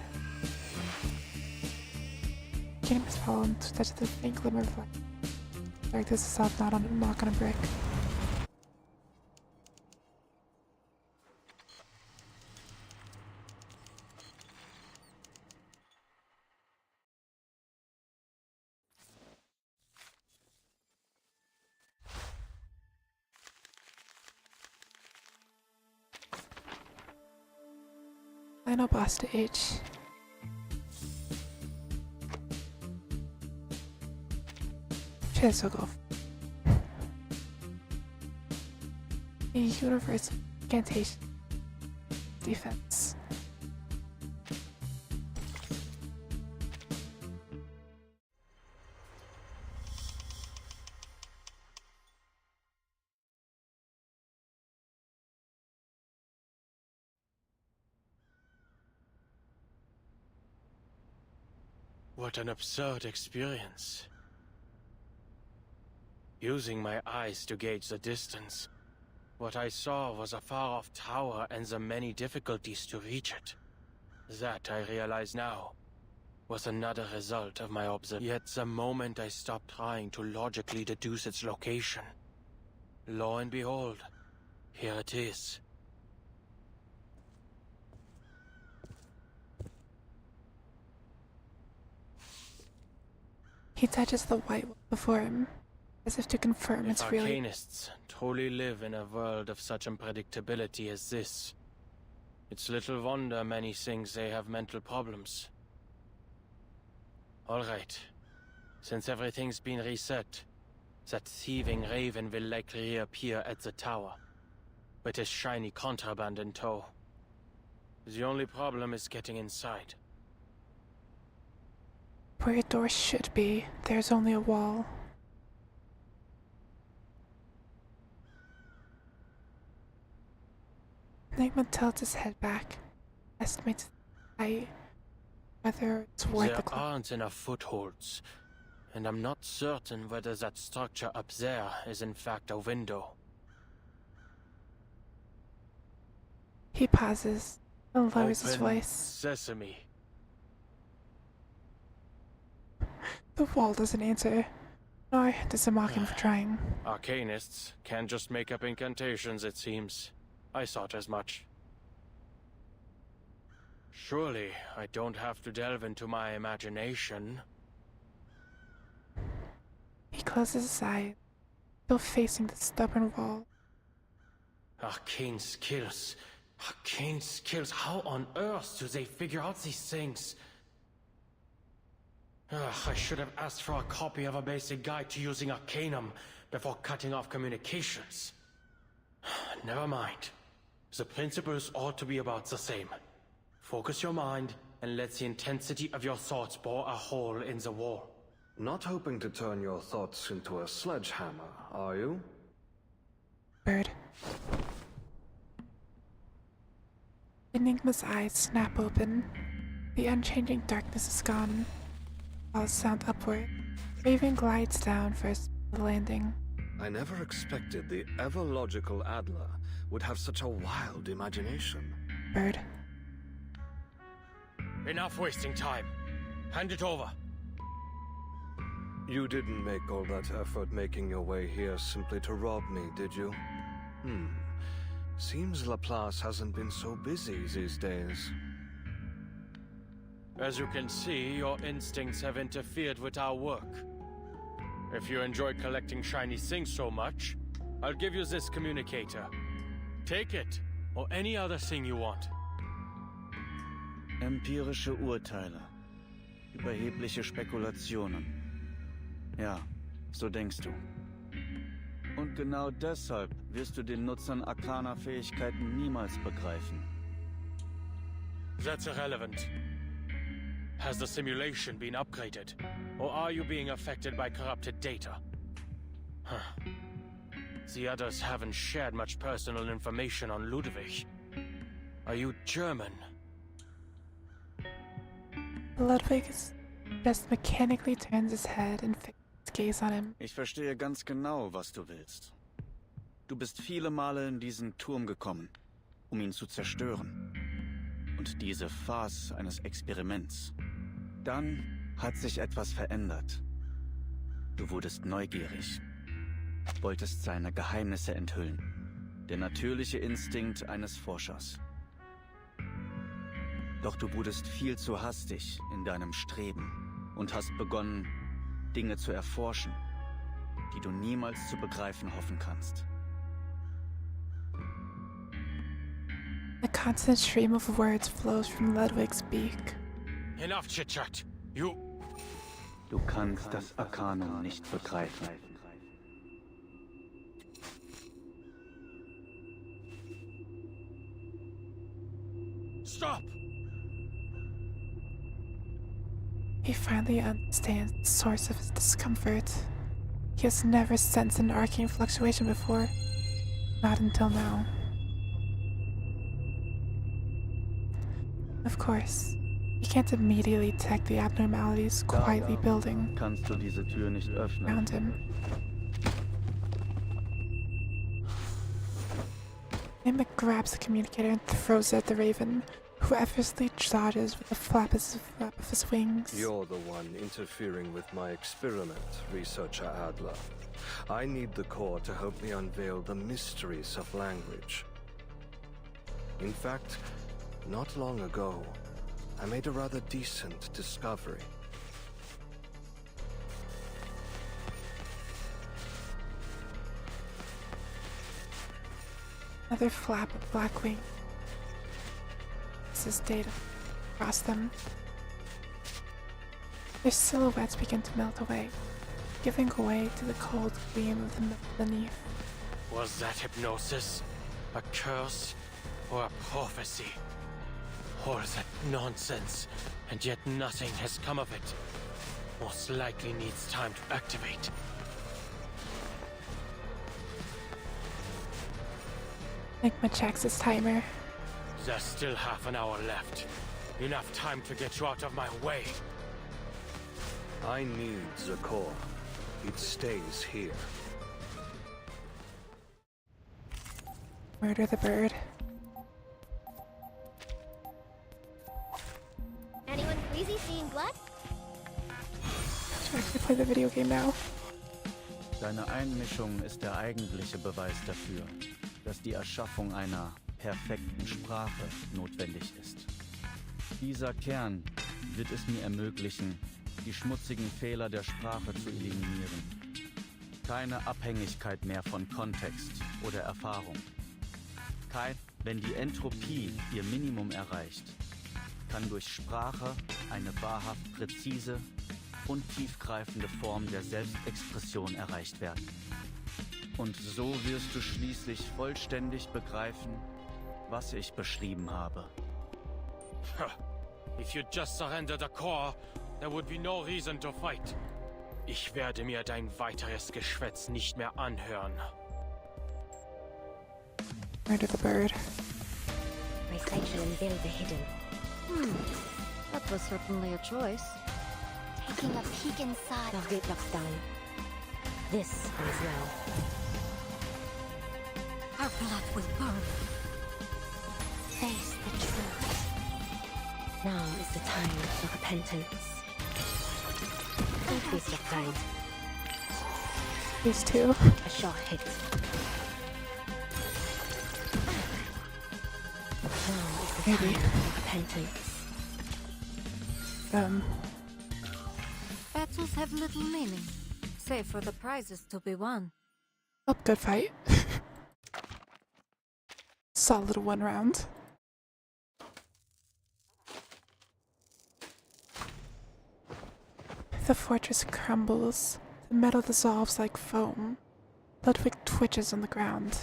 Arcanum has fallen to touch the faint glimmer of light. Like this is soft knock on a brick. Final boss to H. Should go. A universal incantation. Defense. What an absurd experience. Using my eyes to gauge the distance, what I saw was a far-off tower and the many difficulties to reach it. That, I realize now, was another result of my observation. Yet the moment I stopped trying to logically deduce its location, lo and behold, here it is. He touches the white wall before him, as if to confirm it's really. Arcanists truly live in a world of such unpredictability as this. It's little wonder many think they have mental problems. All right. Since everything's been reset, that thieving raven will likely reappear at the tower, with his shiny contraband in tow. The only problem is getting inside. Where a door should be, there's only a wall. Enigma tilts his head back, estimates the height, whether it's worth There the climb. aren't enough footholds, and I'm not certain whether that structure up there is in fact a window. He pauses and lowers his Open voice. Sesame. The wall doesn't answer, nor does it mock him for trying. Arcanists can't just make up incantations, it seems. I thought as much. Surely, I don't have to delve into my imagination. He closes his eyes, still facing the stubborn wall. Arcane skills. Arcane skills, how on earth do they figure out these things? I should have asked for a copy of a basic guide to using Arcanum before cutting off communications. Never mind. The principles ought to be about the same. Focus your mind and let the intensity of your thoughts bore a hole in the wall. Not hoping to turn your thoughts into a sledgehammer, are you? Bird. Enigma's eyes snap open. The unchanging darkness is gone. All sound upward. Raven glides down for a smooth landing. I never expected the ever-logical Adler would have such a wild imagination. Bird. Enough wasting time. Hand it over. You didn't make all that effort making your way here simply to rob me, did you? Seems Laplace hasn't been so busy these days. As you can see, your instincts have interfered with our work. If you enjoy collecting shiny things so much, I'll give you this communicator. Take it, or any other thing you want. Empirische Urteile. Überhebliche Spekulationen. Ja, so denkst du. Und genau deshalb wirst du den Nutzern arkaner Fähigkeiten niemals begreifen. That's irrelevant. Has the simulation been upgraded? Or are you being affected by corrupted data? The others haven't shared much personal information on Ludwig. Are you German? Ludwig just mechanically turns his head and fixes his gaze on him. Ich verstehe ganz genau, was du willst. Du bist viele Male in diesen Turm gekommen, um ihn zu zerstören. Und diese Farce eines Experiments. Dann hat sich etwas verändert. Du wurdest neugierig. Wolltest seine Geheimnisse enthüllen. Der natürliche Instinkt eines Forschers. Doch du wurdest viel zu hastig in deinem Streben und hast begonnen, Dinge zu erforschen, die du niemals zu begreifen hoffen kannst. A constant stream of words flows from Ludwig's beak. Enough chit-chat. You... Du kannst das Arkanum nicht begreifen. Stop! He finally understands the source of his discomfort. He has never sensed an arcane fluctuation before. Not until now. Of course, he can't immediately detect the abnormalities quietly building Kannst du diese Tür nicht öffnen? around him. Emma grabs the communicator and throws it at the Raven, who effortlessly dodges with a flap of his wings. You're the one interfering with my experiment, Researcher Adler. I need the core to help me unveil the mysteries of language. In fact, not long ago, I made a rather decent discovery. Another flap of black wing. This is data across them. Their silhouettes begin to melt away, giving way to the cold gleam of the mist beneath. Was that hypnosis? A curse? Or a prophecy? All that nonsense, and yet nothing has come of it. Most likely needs time to activate. Enigma checks his timer. There's still half an hour left. Enough time to get you out of my way. I need the core. It stays here. Murder the bird. Anyone queasy seeing blood? Should I actually play the video game now? Deine Einmischung ist der eigentliche Beweis dafür, dass die Erschaffung einer perfekten Sprache notwendig ist. Dieser Kern wird es mir ermöglichen, die schmutzigen Fehler der Sprache zu eliminieren. Keine Abhängigkeit mehr von Kontext oder Erfahrung. Wenn die Entropie ihr Minimum erreicht, kann durch Sprache eine wahrhaft präzise und tiefgreifende Form der Selbstexpression erreicht werden. Und so wirst du schließlich vollständig begreifen, was ich beschrieben habe. If you just surrender the core, there would be no reason to fight. Ich werde mir dein weiteres Geschwätz nicht mehr anhören. Murder the bird. Recycle and build the hidden. That was certainly a choice. Taking a peek inside. Target locked down. This is now. Our blood will burn. Face the truth. Now is the time for repentance. Increase your pride. These two. A short hit. Now is the time for repentance. Battles have little meaning, save for the prizes to be won. Oh, good fight. Solid 1 round. The fortress crumbles. The metal dissolves like foam. Ludwig twitches on the ground.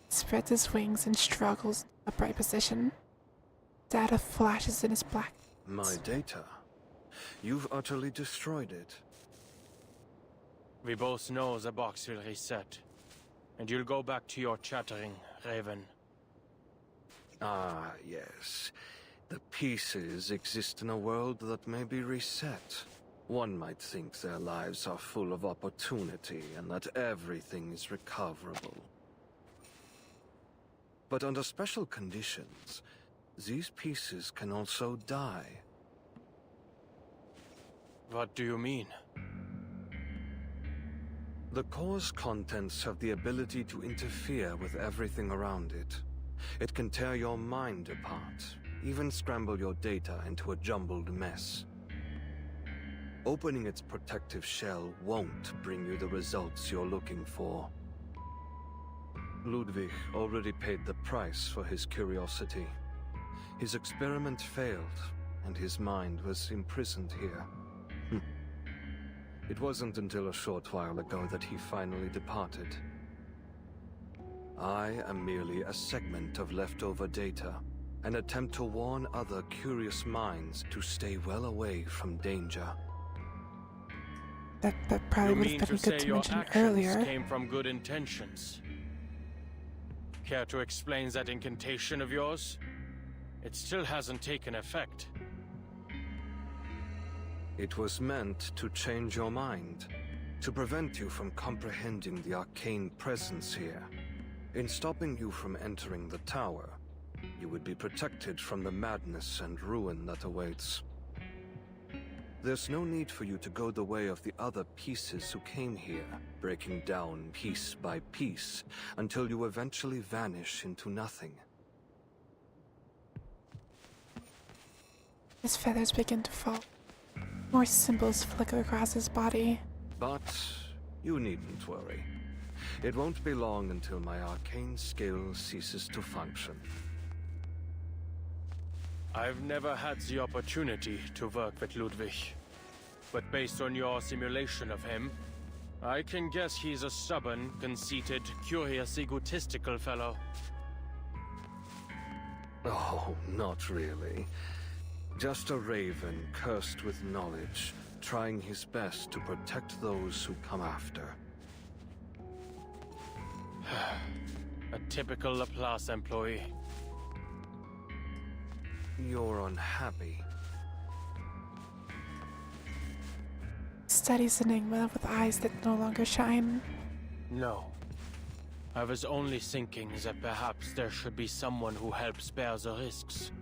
He spreads his wings and struggles in an upright position. Data flashes in his black. My data? You've utterly destroyed it. We both know the box will reset. And you'll go back to your chattering, Raven. Ah, yes. The pieces exist in a world that may be reset. One might think their lives are full of opportunity and that everything is recoverable. But under special conditions, these pieces can also die. What do you mean? The core's contents have the ability to interfere with everything around it. It can tear your mind apart, even scramble your data into a jumbled mess. Opening its protective shell won't bring you the results you're looking for. Ludwig already paid the price for his curiosity. His experiment failed, and his mind was imprisoned here. It wasn't until a short while ago that he finally departed. I am merely a segment of leftover data, an attempt to warn other curious minds to stay well away from danger. That probably would have been good to mention earlier. Came from good intentions. Care to explain that incantation of yours? It still hasn't taken effect. It was meant to change your mind, to prevent you from comprehending the arcane presence here. In stopping you from entering the tower, you would be protected from the madness and ruin that awaits. There's no need for you to go the way of the other pieces who came here, breaking down piece by piece, until you eventually vanish into nothing. His feathers begin to fall. More symbols flicker across his body. But you needn't worry. It won't be long until my arcane skill ceases to function. I've never had the opportunity to work with Ludwig. But based on your simulation of him, I can guess he's a stubborn, conceited, curious, egotistical fellow. Oh, not really. Just a raven cursed with knowledge, trying his best to protect those who come after. A typical Laplace employee. You're unhappy. Studies Enigma with eyes that no longer shine. No. I was only thinking that perhaps there should be someone who helps bear the risks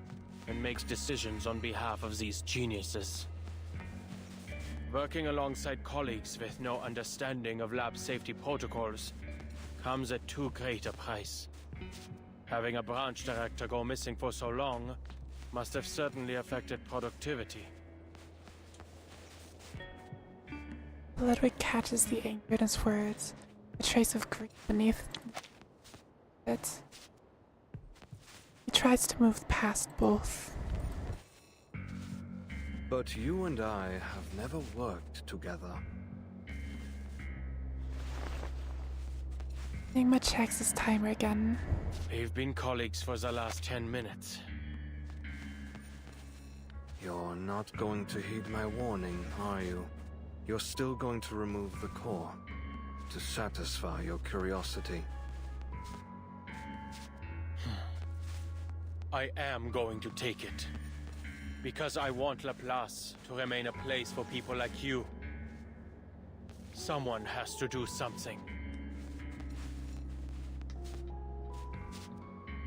and makes decisions on behalf of these geniuses. Working alongside colleagues with no understanding of lab safety protocols comes at too great a price. Having a branch director go missing for so long must have certainly affected productivity. Ludwig catches the anger in his words, a trace of grief beneath it. tries to move past both. But you and I have never worked together. Enigma checks his timer again. We've been colleagues for the last 10 minutes. You're not going to heed my warning, are you? You're still going to remove the core to satisfy your curiosity. I am going to take it. Because I want Laplace to remain a place for people like you. Someone has to do something.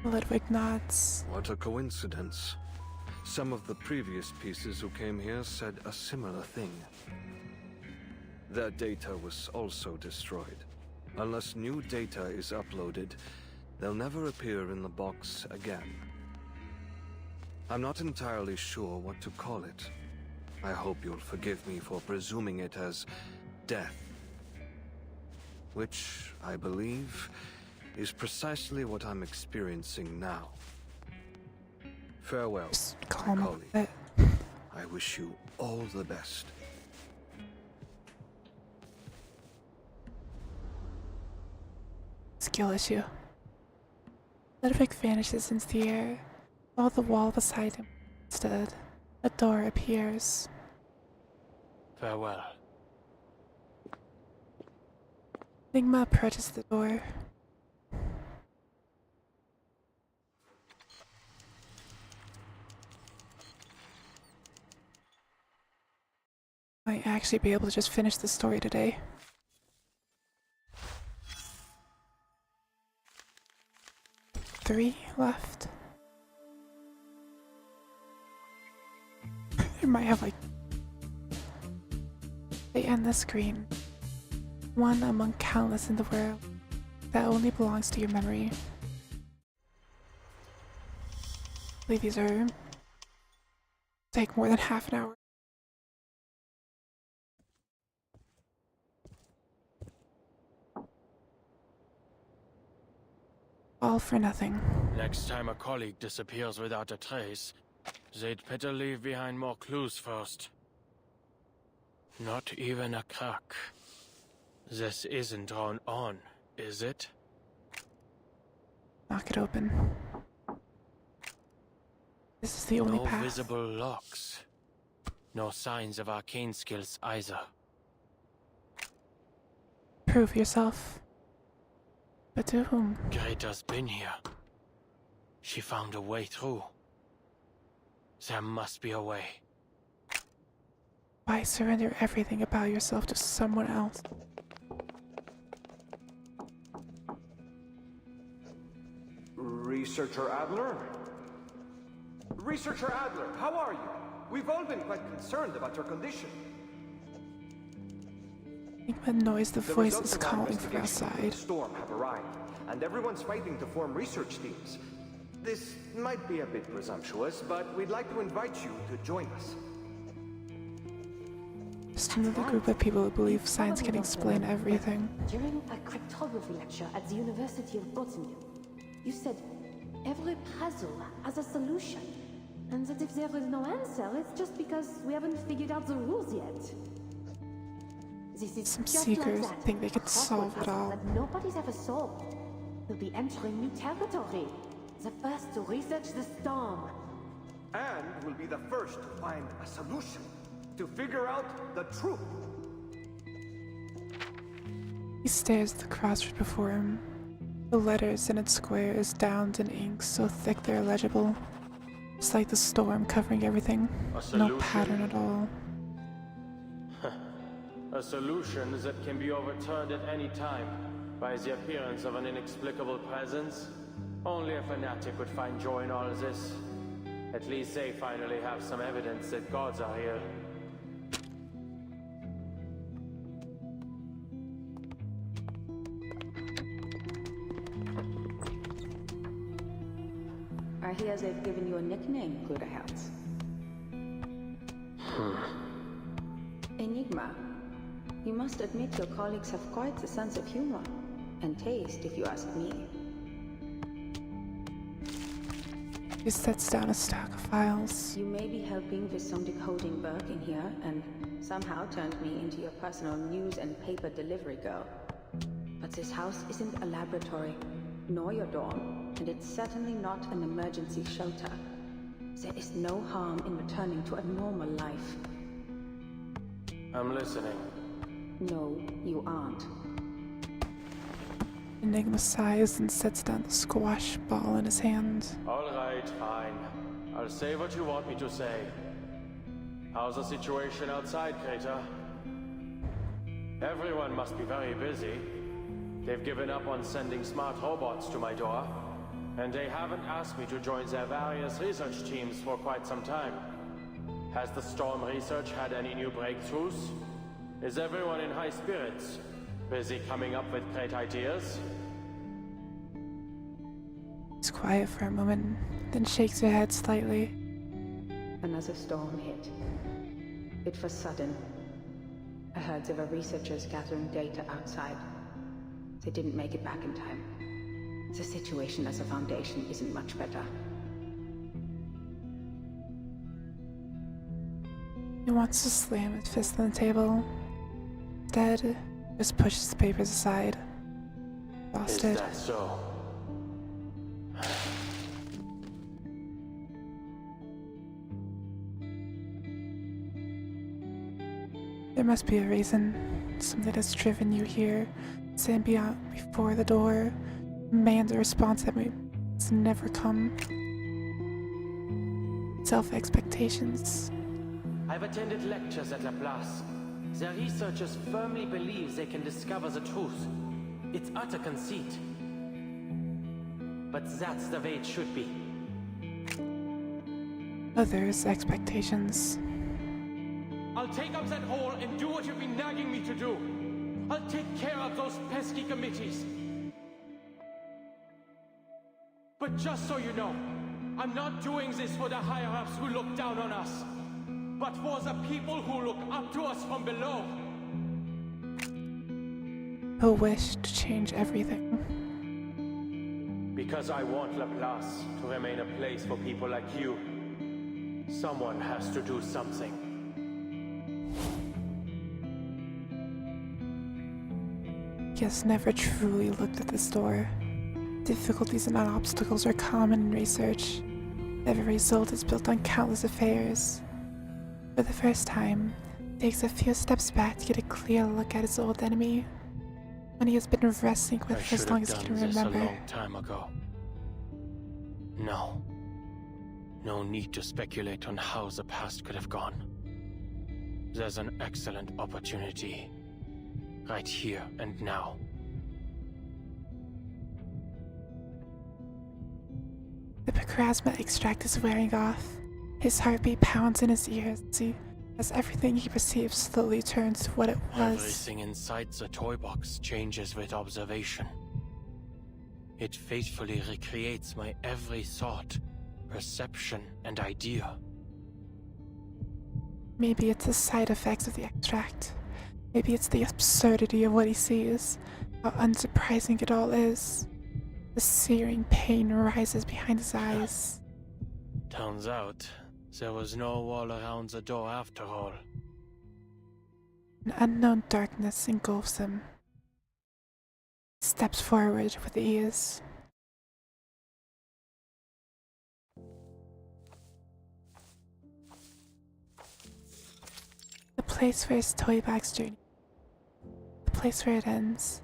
Ludwig nods. What a coincidence. Some of the previous pieces who came here said a similar thing. Their data was also destroyed. Unless new data is uploaded, they'll never appear in the box again. I'm not entirely sure what to call it. I hope you'll forgive me for presuming it as death. Which, I believe, is precisely what I'm experiencing now. Farewell, my colleague. I wish you all the best. Skill issue. Ludwig vanishes into the air, while the wall beside him instead, a door appears. Farewell. Enigma approaches the door. Might actually be able to just finish the story today. Three left. I might have like... They end the screen. One among countless in the world that only belongs to your memory. I believe these are... take more than half an hour. All for nothing. Next time a colleague disappears without a trace, they'd better leave behind more clues first. Not even a crack. This isn't drawn on, is it? Knock it open. This is the only no path. Visible locks. No signs of arcane skills either. Prove yourself. But to whom? Greta's been here. She found a way through. There must be a way. Why surrender everything about yourself to someone else? Researcher Adler? Researcher Adler, how are you? We've all been quite concerned about your condition. What noise the voice is calling from outside. The storm have arrived, and everyone's fighting to form research teams. This might be a bit presumptuous, but we'd like to invite you to join us. Just another group of people who believe science can explain everything. During a cryptography lecture at the University of Botany, you said every puzzle has a solution, and that if there is no answer, it's just because we haven't figured out the rules yet. This is Some just seekers like that. think they could solve it all. That nobody's ever solved. We'll be entering new territory. The first to research the storm. And we'll be the first to find a solution. To figure out the truth. He stares at the crossroad before him. The letters in its square is downed in ink so thick they're illegible. It's like the storm covering everything. No pattern at all. A solution that can be overturned at any time by the appearance of an inexplicable presence. Only a fanatic would find joy in all this. At least they finally have some evidence that gods are here. I hear they've given you a nickname, Bruderherz. Enigma. You must admit your colleagues have quite a sense of humor. And taste, if you ask me. He sets down a stack of files. You may be helping with some decoding work in here, and somehow turned me into your personal news and paper delivery girl. But this house isn't a laboratory, nor your dorm, and it's certainly not an emergency shelter. There is no harm in returning to a normal life. I'm listening. No, you aren't. Enigma sighs and sets down the squash ball in his hand. All right, fine. I'll say what you want me to say. How's the situation outside, Kreta? Everyone must be very busy. They've given up on sending smart robots to my door, and they haven't asked me to join their various research teams for quite some time. Has the Storm research had any new breakthroughs? Is everyone in high spirits? Busy coming up with great ideas? He's quiet for a moment, then shakes her head slightly. Another storm hit. It was sudden. I heard there were researchers gathering data outside. They didn't make it back in time. The situation as a Foundation isn't much better. He wants to slam his fist on the table. Instead, just pushes the papers aside. Exhausted. Is that so? There must be a reason. Something that's driven you here. Stand beyond before the door. Demand a response that has never come. Self-expectations. I've attended lectures at Laplace. Their researchers firmly believe they can discover the truth. It's utter conceit. But that's the way it should be. Others' expectations. I'll take up that hole and do what you've been nagging me to do. I'll take care of those pesky committees. But just so you know, I'm not doing this for the higher-ups who look down on us, but for the people who look up to us from below. He'll wish to change everything. Because I want Laplace to remain a place for people like you. Someone has to do something. He has never truly looked at this door. Difficulties and obstacles are common in research. Every result is built on countless affairs. For the first time, he takes a few steps back to get a clear look at his old enemy. One he has been wrestling with for as long as he can remember. A long time ago. No. No need to speculate on how the past could have gone. There's an excellent opportunity. Right here and now. The plasma extract is wearing off. His heartbeat pounds in his ears as everything he perceives slowly turns to what it was. Everything inside the toy box changes with observation. It faithfully recreates my every thought, perception, and idea. Maybe it's the side effects of the extract. Maybe it's the absurdity of what he sees, how unsurprising it all is. The searing pain rises behind his eyes. Turns out, there was no wall around the door after all. An unknown darkness engulfs him. He steps forward with ease. The place where his toy box journey. The place where it ends.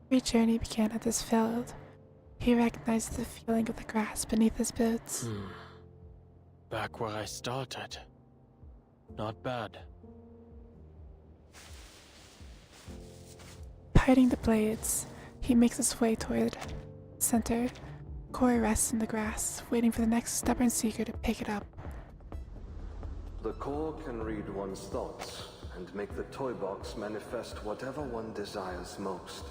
Every journey began at this field. He recognized the feeling of the grass beneath his boots. Back where I started. Not bad. Hiding the blades, he makes his way toward the center. Core rests in the grass, waiting for the next stubborn seeker to pick it up. The core can read one's thoughts and make the toy box manifest whatever one desires most.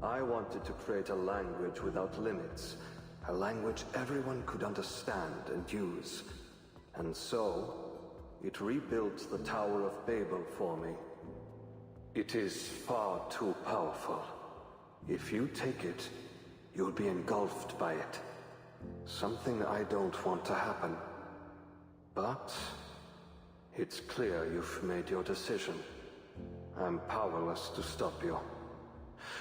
I wanted to create a language without limits, a language everyone could understand and use. And so, it rebuilt the Tower of Babel for me. It is far too powerful. If you take it, you'll be engulfed by it. Something I don't want to happen. But it's clear you've made your decision. I'm powerless to stop you.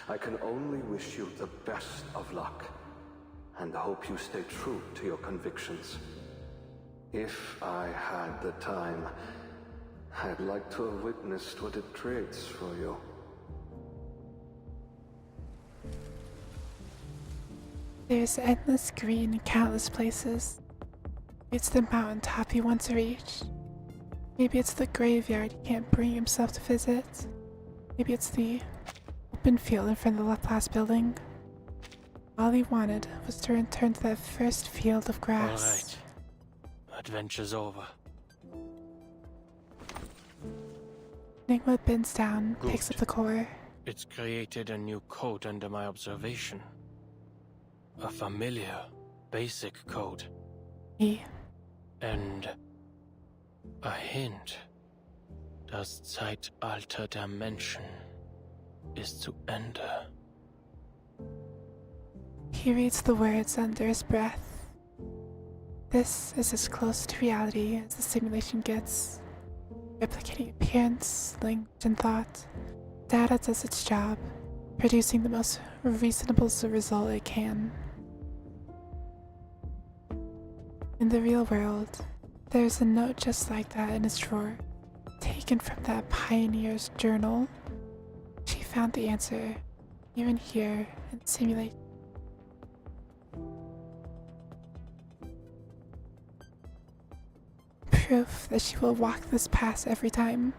I can only wish you the best of luck, and hope you stay true to your convictions. If I had the time, I'd like to have witnessed what it creates for you. There's endless green in countless places. It's the mountaintop he wants to reach. Maybe it's the graveyard he can't bring himself to visit. Maybe it's the open field in front of the Laplace building. All he wanted was to return to that first field of grass. Alright. Adventure's over. Enigma bends down, Good. picks up the core. It's created a new code under my observation. A familiar, basic code. And a hint. Das Zeitalter der Menschen ist zu Ende. He reads the words under his breath. This is as close to reality as the simulation gets. Replicating appearance, language, and thought, data does its job, producing the most reasonable result it can. In the real world, there's a note just like that in his drawer, taken from that pioneer's journal. She found the answer, even here in the simulation. Proof that she will walk this path every time,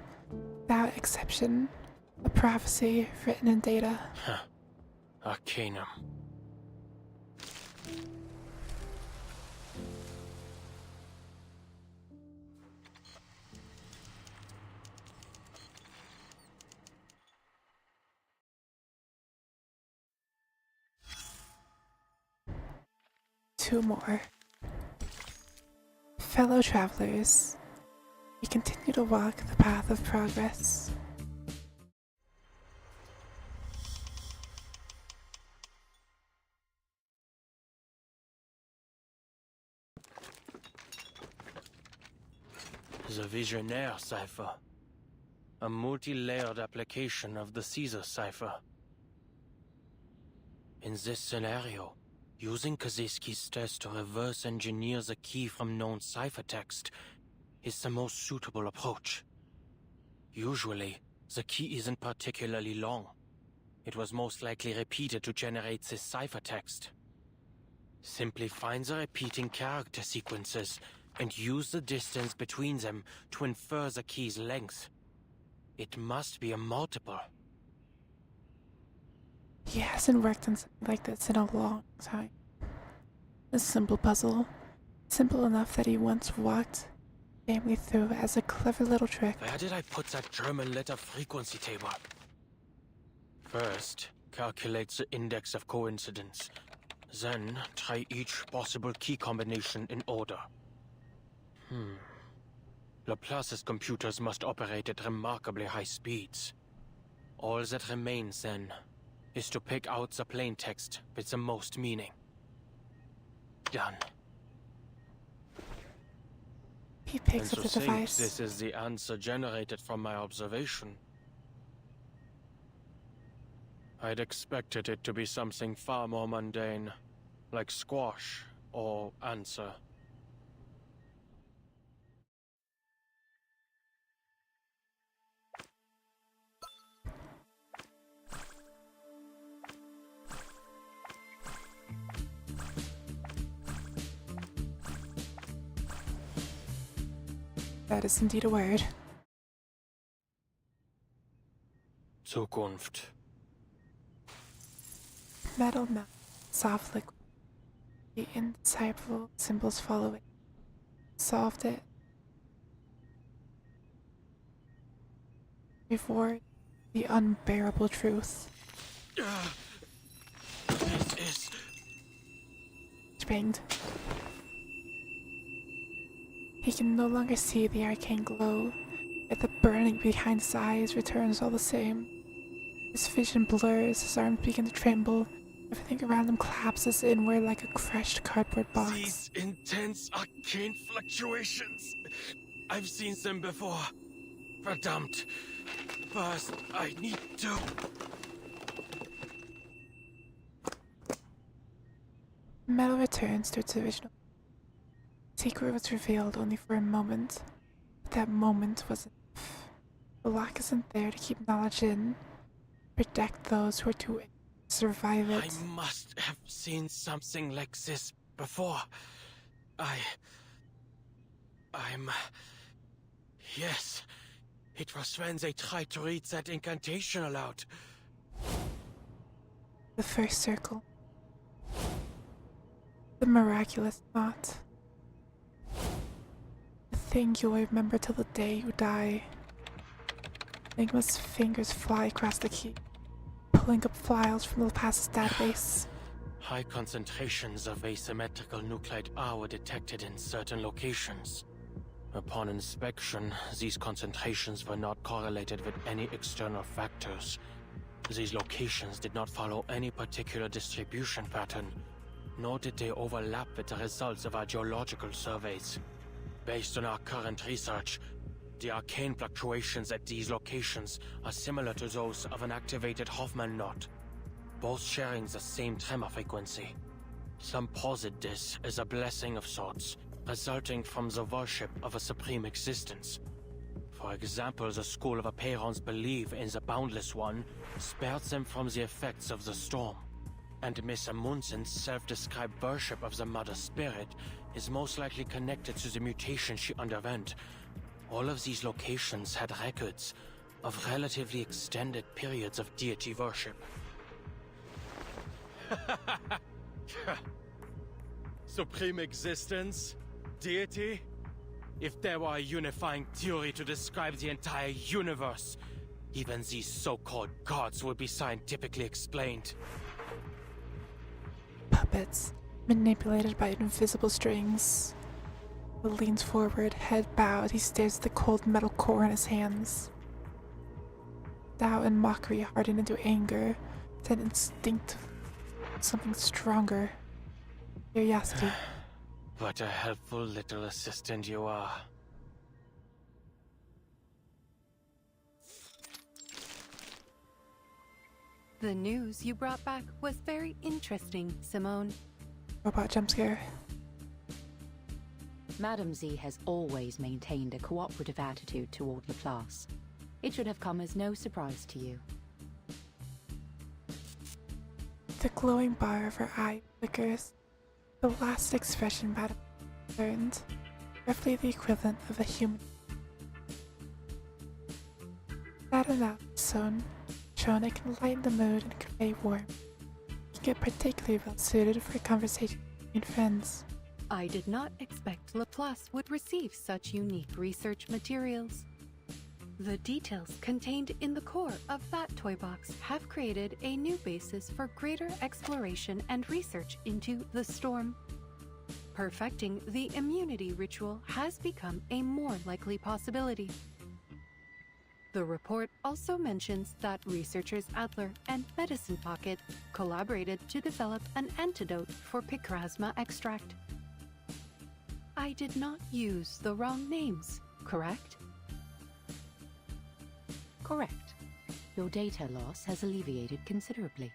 without exception. A prophecy written in data. Huh. Arcanum. Two more. Fellow travelers, we continue to walk the path of progress. The Visionaire cipher. A multi-layered application of the Caesar cipher. In this scenario, using Kazeski's test to reverse engineer the key from known ciphertext is the most suitable approach. Usually, the key isn't particularly long. It was most likely repeated to generate this ciphertext. Simply find the repeating character sequences and use the distance between them to infer the key's length. It must be a multiple. He hasn't worked on something like this in a long time. A simple puzzle, simple enough that he once walked family through as a clever little trick. Where did I put that German letter frequency table? First, calculate the index of coincidence. Then, try each possible key combination in order. Laplace's computers must operate at remarkably high speeds. All that remains, then, is to pick out the plain text with the most meaning. Done. He picks And up the to think device. this is the answer generated from my observation. I'd expected it to be something far more mundane, like squash or answer. That is indeed a word. Zukunft. Metal melt, soft liquid. The indecipherable symbols follow it. Solved it. Before the unbearable truth. This is... Banged. He can no longer see the arcane glow, yet the burning behind his eyes returns all the same. His vision blurs, his arms begin to tremble, Everything around him collapses inward like a crushed cardboard box. These intense arcane fluctuations. I've seen them before. Verdammt. First, I need to... Metal returns to its original. The secret was revealed only for a moment, but that moment was enough. The lock isn't there to keep knowledge in, protect those who are too ill to survive it. I must have seen something like this before. I'm... Yes. It was when they tried to read that incantation aloud. The first circle. The miraculous knot. The thing you'll remember till the day you die. Enigma's fingers fly across the key, pulling up files from the past's database. High concentrations of asymmetrical nuclide R were detected in certain locations. Upon inspection, these concentrations were not correlated with any external factors. These locations did not follow any particular distribution pattern, nor did they overlap with the results of our geological surveys. Based on our current research, the arcane fluctuations at these locations are similar to those of an activated Hoffman knot, both sharing the same tremor frequency. Some posit this as a blessing of sorts, resulting from the worship of a supreme existence. For example, the School of Aperons believe in the Boundless One spared them from the effects of the storm. And Miss Amundsen's self-described worship of the Mother Spirit is most likely connected to the mutation she underwent. All of these locations had records of relatively extended periods of deity worship. Supreme existence? Deity? If there were a unifying theory to describe the entire universe, even these so-called gods would be scientifically explained. Puppets, manipulated by invisible strings. He leans forward, head bowed, he stares at the cold metal core in his hands. Doubt and mockery harden into anger, then instinct, something stronger. Curiosity. What a helpful little assistant you are. The news you brought back was very interesting, Simone. Robot jump scare. Madame Z has always maintained a cooperative attitude toward Laplace. It should have come as no surprise to you. The glowing bar of her eye flickers. The last expression Madame learned, roughly the equivalent of a human. That analysis shown it can lighten the mood and convey warmth. You get particularly well suited for a conversation between friends. I did not expect Laplace would receive such unique research materials. The details contained in the core of that toy box have created a new basis for greater exploration and research into the storm. Perfecting the immunity ritual has become a more likely possibility. The report also mentions that researchers Adler and Medicine Pocket collaborated to develop an antidote for picrasma extract. I did not use the wrong names, correct? Correct. Your data loss has alleviated considerably.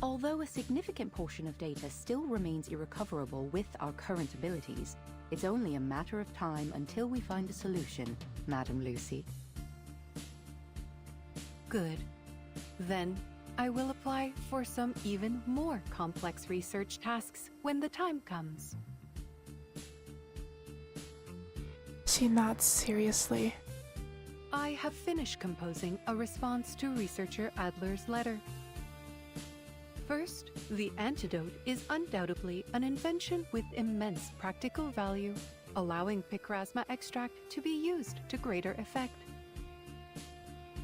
Although a significant portion of data still remains irrecoverable with our current abilities, it's only a matter of time until we find a solution, Madame Lucy. Good. Then, I will apply for some even more complex research tasks when the time comes. She nods seriously. I have finished composing a response to researcher Adler's letter. First, the antidote is undoubtedly an invention with immense practical value, allowing picrasma extract to be used to greater effect.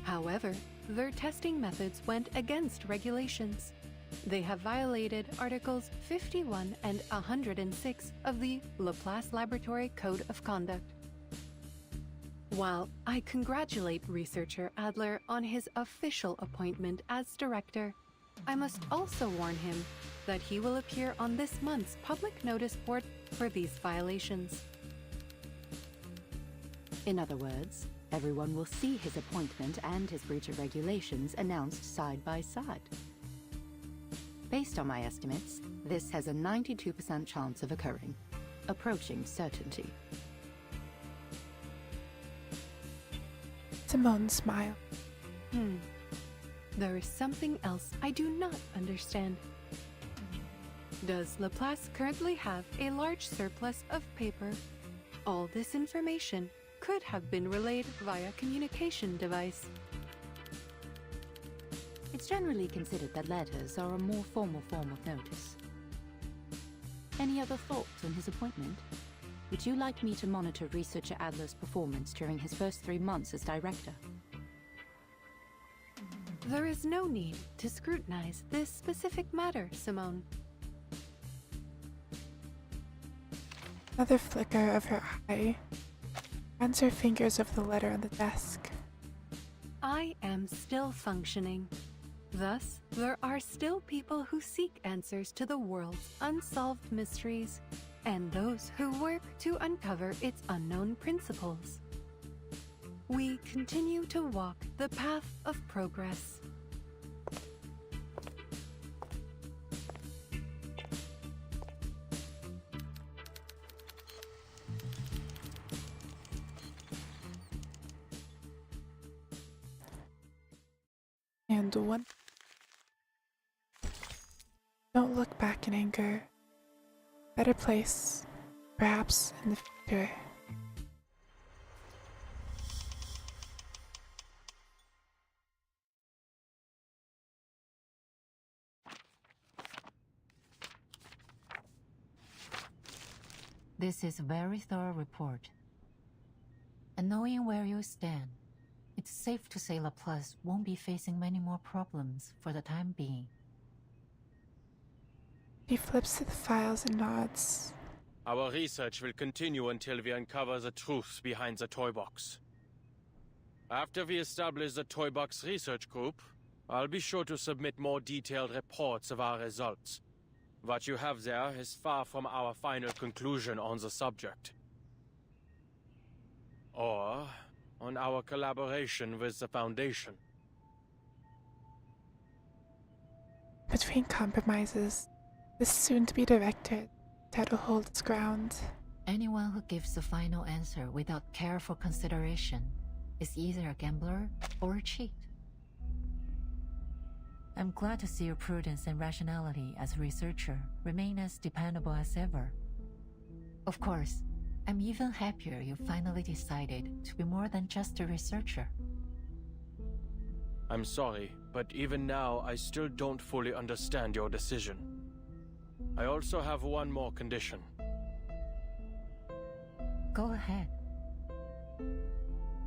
However, their testing methods went against regulations. They have violated Articles 51 and 106 of the Laplace Laboratory Code of Conduct. While I congratulate researcher Adler on his official appointment as director, I must also warn him that he will appear on this month's public notice board for these violations. In other words, everyone will see his appointment and his breach of regulations announced side by side. Based on my estimates, this has a 92% chance of occurring, approaching certainty. Simone smiled. There is something else I do not understand. Does Laplace currently have a large surplus of paper? All this information could have been relayed via communication device. It's generally considered that letters are a more formal form of notice. Any other thoughts on his appointment? Would you like me to monitor Researcher Adler's performance during his first 3 months as director? There is no need to scrutinize this specific matter, Simone. Another flicker of her eye runs her fingers over the letter on the desk. I am still functioning. Thus, there are still people who seek answers to the world's unsolved mysteries, and those who work to uncover its unknown principles. We continue to walk the path of progress. And one. Don't look back in anger. Better place, perhaps in the future. This is a very thorough report. And knowing where you stand, it's safe to say Laplace won't be facing many more problems for the time being. He flips to the files and nods. Our research will continue until we uncover the truth behind the toy box. After we establish the toy box research group, I'll be sure to submit more detailed reports of our results. What you have there is far from our final conclusion on the subject. Or on our collaboration with the Foundation. Between compromises, the soon-to-be director had to hold its ground. Anyone who gives the final answer without careful consideration is either a gambler or a cheat. I'm glad to see your prudence and rationality as a researcher remain as dependable as ever. Of course, I'm even happier you finally decided to be more than just a researcher. I'm sorry, but even now I still don't fully understand your decision. I also have one more condition. Go ahead.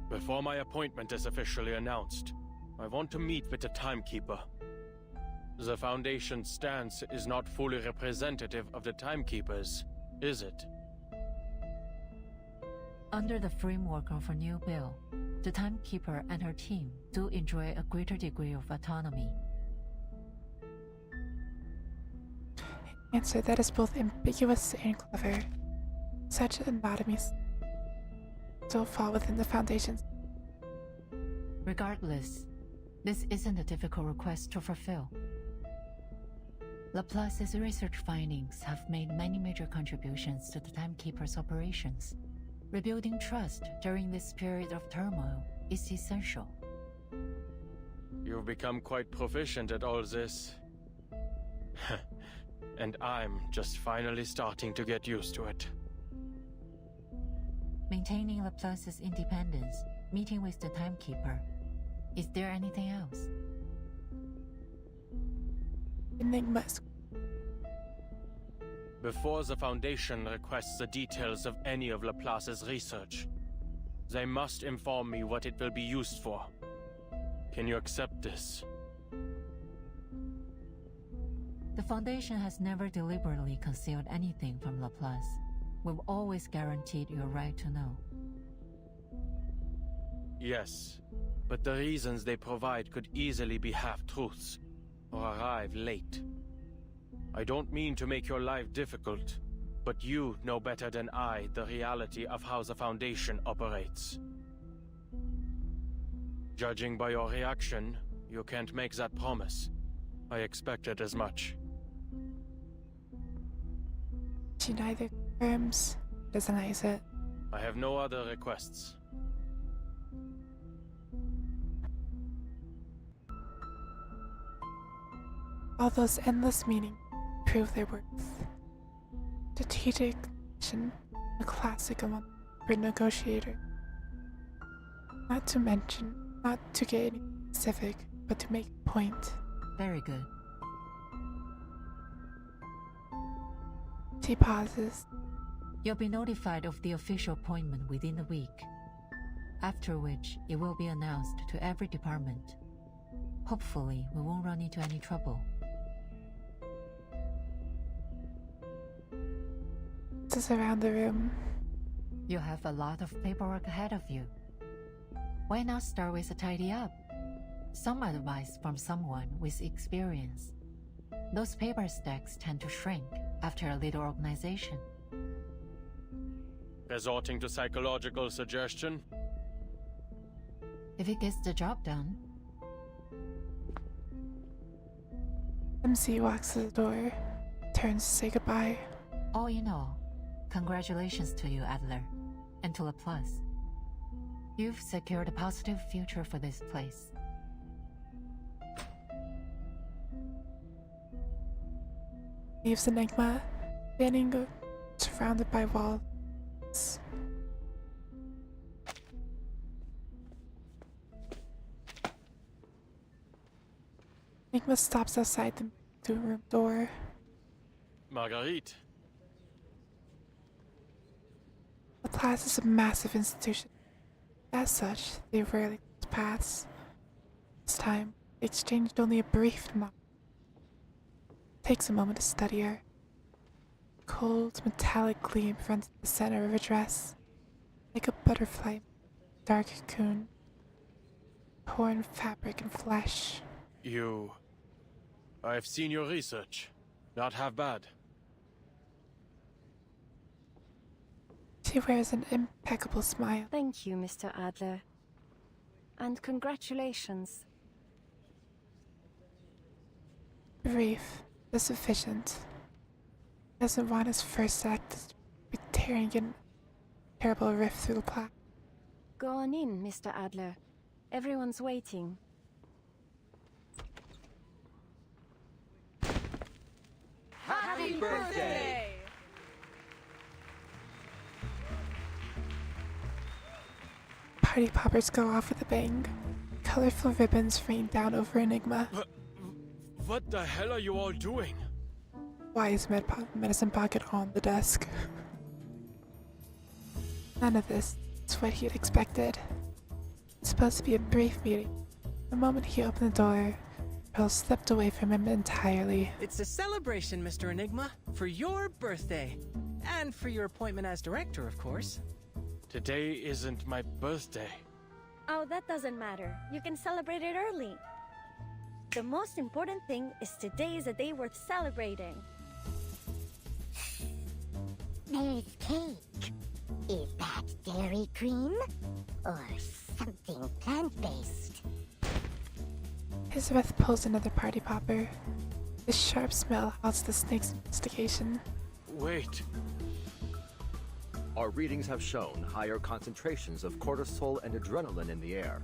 Before my appointment is officially announced, I want to meet with the Timekeeper. The Foundation's stance is not fully representative of the Timekeepers, is it? Under the framework of a new bill, the Timekeeper and her team do enjoy a greater degree of autonomy. Answer that is both ambiguous and clever. Such anatomies still fall within the Foundation's. Regardless, this isn't a difficult request to fulfill. Laplace's research findings have made many major contributions to the Timekeeper's operations. Rebuilding trust during this period of turmoil is essential. You've become quite proficient at all this. And I'm just finally starting to get used to it. Maintaining Laplace's independence, meeting with the Timekeeper. Is there anything else? Enigmas. Before the Foundation requests the details of any of Laplace's research, they must inform me what it will be used for. Can you accept this? The Foundation has never deliberately concealed anything from Laplace. We've always guaranteed your right to know. Yes, but the reasons they provide could easily be half-truths. or arrive late. I don't mean to make your life difficult, but you know better than I the reality of how the Foundation operates. Judging by your reaction, you can't make that promise. I expected as much. She neither confirms nor denies it. I have no other requests. All those endless meanings prove their worth. Strategic action, a classic among a negotiator. Not to mention, not to get any specific, but to make a point. Very good. She pauses. You'll be notified of the official appointment within a week, after which it will be announced to every department. Hopefully, we won't run into any trouble. This is around the room. You have a lot of paperwork ahead of you. Why not start with a tidy up? Some advice from someone with experience. Those paper stacks tend to shrink after a little organization. Resorting to psychological suggestion? If it gets the job done. MC walks to the door, turns to say goodbye. All in all, congratulations to you, Adler, and to Laplace. You've secured a positive future for this place. Leaves Enigma, standing surrounded by walls. Enigma stops outside the room door. Marguerite. The class is a massive institution. As such, they rarely cross paths. This time, they exchanged only a brief nod. Takes a moment to study her. Cold, metallic gleam runs in the center of her dress, like a butterfly, dark cocoon, torn fabric and flesh. I've seen your research. Not half bad. She wears an impeccable smile. Thank you, Mr. Adler. And congratulations. Brief, but sufficient. He doesn't want his first act to be tearing a terrible rift through the plot. Go on in, Mr. Adler. Everyone's waiting. Happy birthday! Party poppers go off with a bang. Colorful ribbons rain down over Enigma. What the hell are you all doing? Wise medicine pocket on the desk. None of this is what he had expected. It's supposed to be a brief meeting. The moment he opened the door, Pearl slipped away from him entirely. It's a celebration, Mr. Enigma, for your birthday. And for your appointment as director, of course. Today isn't my birthday. Oh, that doesn't matter. You can celebrate it early. The most important thing is today is a day worth celebrating. There's cake. Is that dairy cream? Or something plant-based? His breath pulls another party popper. The sharp smell halts the snake's investigation. Wait. Our readings have shown higher concentrations of cortisol and adrenaline in the air.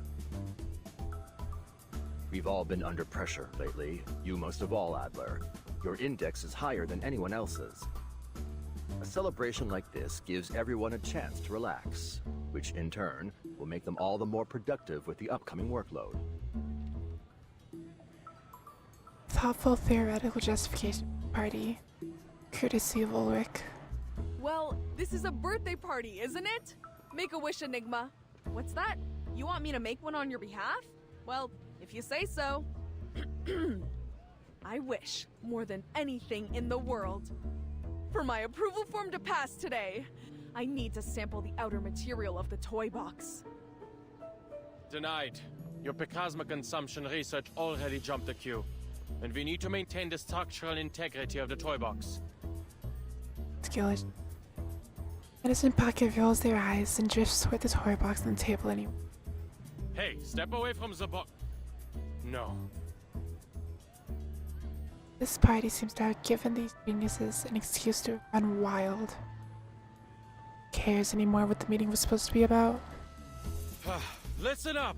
We've all been under pressure lately, you most of all, Adler. Your index is higher than anyone else's. A celebration like this gives everyone a chance to relax, which in turn will make them all the more productive with the upcoming workload. Thoughtful theoretical justification for the party, courtesy of Ulrich. Well, this is a birthday party, isn't it? Make a wish, Enigma. What's that? You want me to make one on your behalf? Well, if you say so. I wish, more than anything in the world, for my approval form to pass today. I need to sample the outer material of the toy box. Denied. Your plasma consumption research already jumped the queue. And we need to maintain the structural integrity of the toy box. Skillet. Innocent Pocket rolls their eyes and drifts toward the toy box on the table anyway. Hey, step away from the box. No. This party seems to have given these geniuses an excuse to run wild. Who cares anymore what the meeting was supposed to be about? Listen up!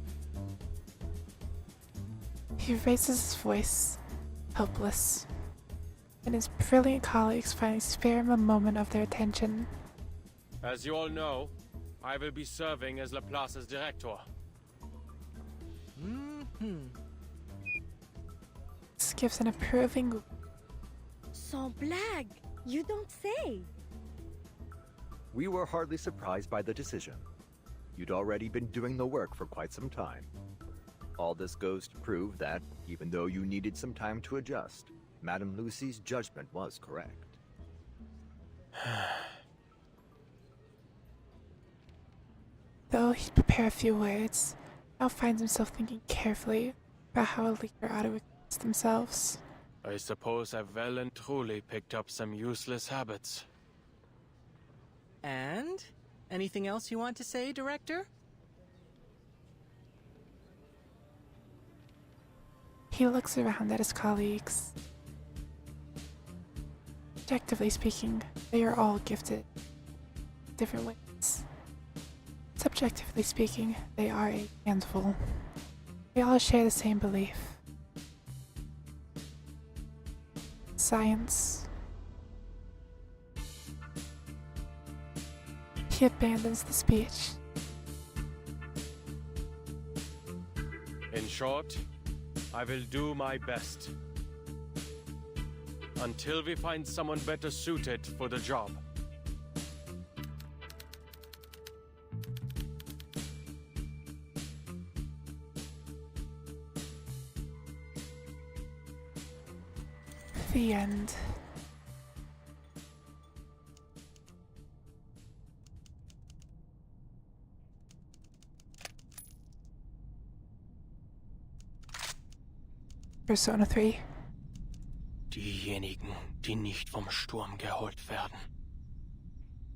He raises his voice, helpless, and his brilliant colleagues finally spare him a moment of their attention. As you all know, I will be serving as Laplace's director. This gives an approving. Sans blague, you don't say. We were hardly surprised by the decision. You'd already been doing the work for quite some time. All this goes to prove that, even though you needed some time to adjust, Madame Lucy's judgment was correct. Though he'd prepare a few words, now finds himself thinking carefully about how a leader ought to express themselves. I suppose I've well and truly picked up some useless habits. And? Anything else you want to say, Director? He looks around at his colleagues. Objectively speaking, they are all gifted in different ways. Subjectively speaking, they are a handful. They all share the same belief. Science. He abandons the speech. In short, I will do my best. Until we find someone better suited for the job. The end. Persona 3. Diejenigen, die nicht vom Sturm geholt werden.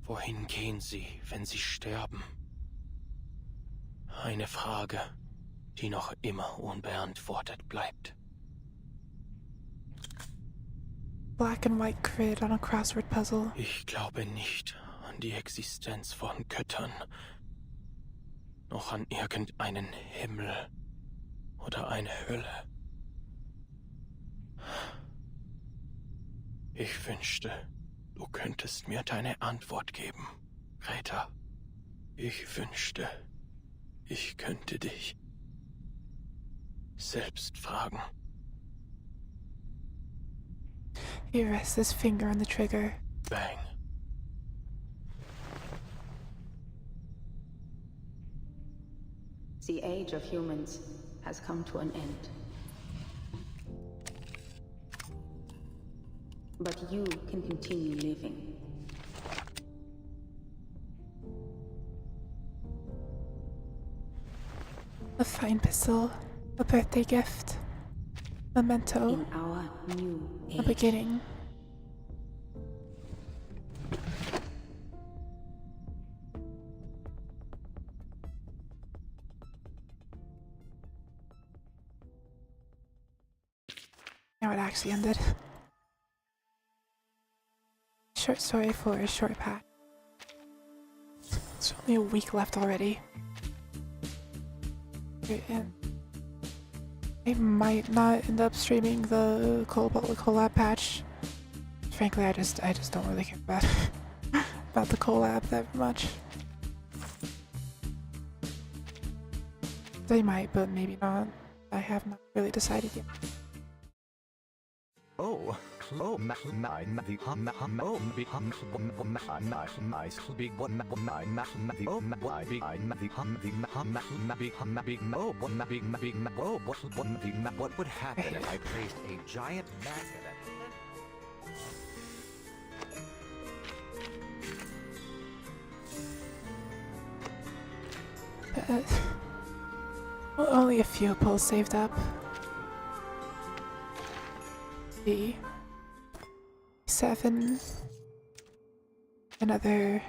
Wohin gehen sie, wenn sie sterben? Eine Frage, die noch immer unbeantwortet bleibt. Black and white grid on a crossword puzzle. Ich glaube nicht an die Existenz von Göttern, noch an irgendeinen Himmel oder eine Hölle. Ich wünschte, du könntest mir deine Antwort geben, Greta. Ich wünschte, ich könnte dich selbst fragen. He rests his finger on the trigger. Bang. The age of humans has come to an end. But you can continue living. A fine pistol, a birthday gift, memento, In our new age. a beginning. Now it actually ended. Short story for a short patch. It's only a week left already. And I might not end up streaming the collab patch. Frankly, I just don't really care about about the collab that much. They might, but maybe not. I have not really decided yet. Oh, what would happen if I placed a giant magnet at Well, only a few pulls saved up. see. 7. Another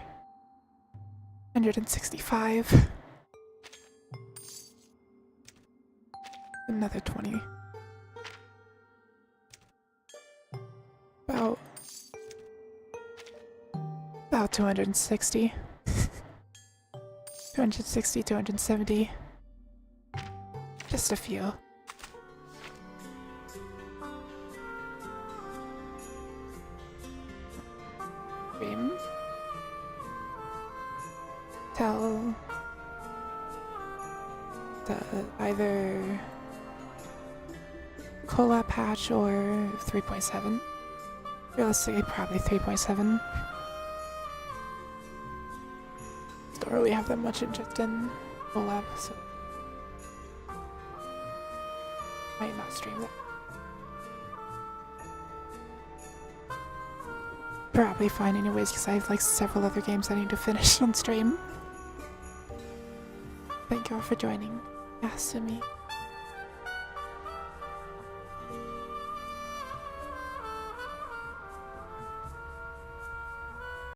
165. Another 20. About 260. 260, 270. Just a few. Stream. Tell the either collab patch or 3.7. Realistically, probably 3.7. Don't really have that much interest in collab, so might not stream that. Probably fine anyways, because I have like several other games I need to finish on stream. Thank you all for joining. Yasumi.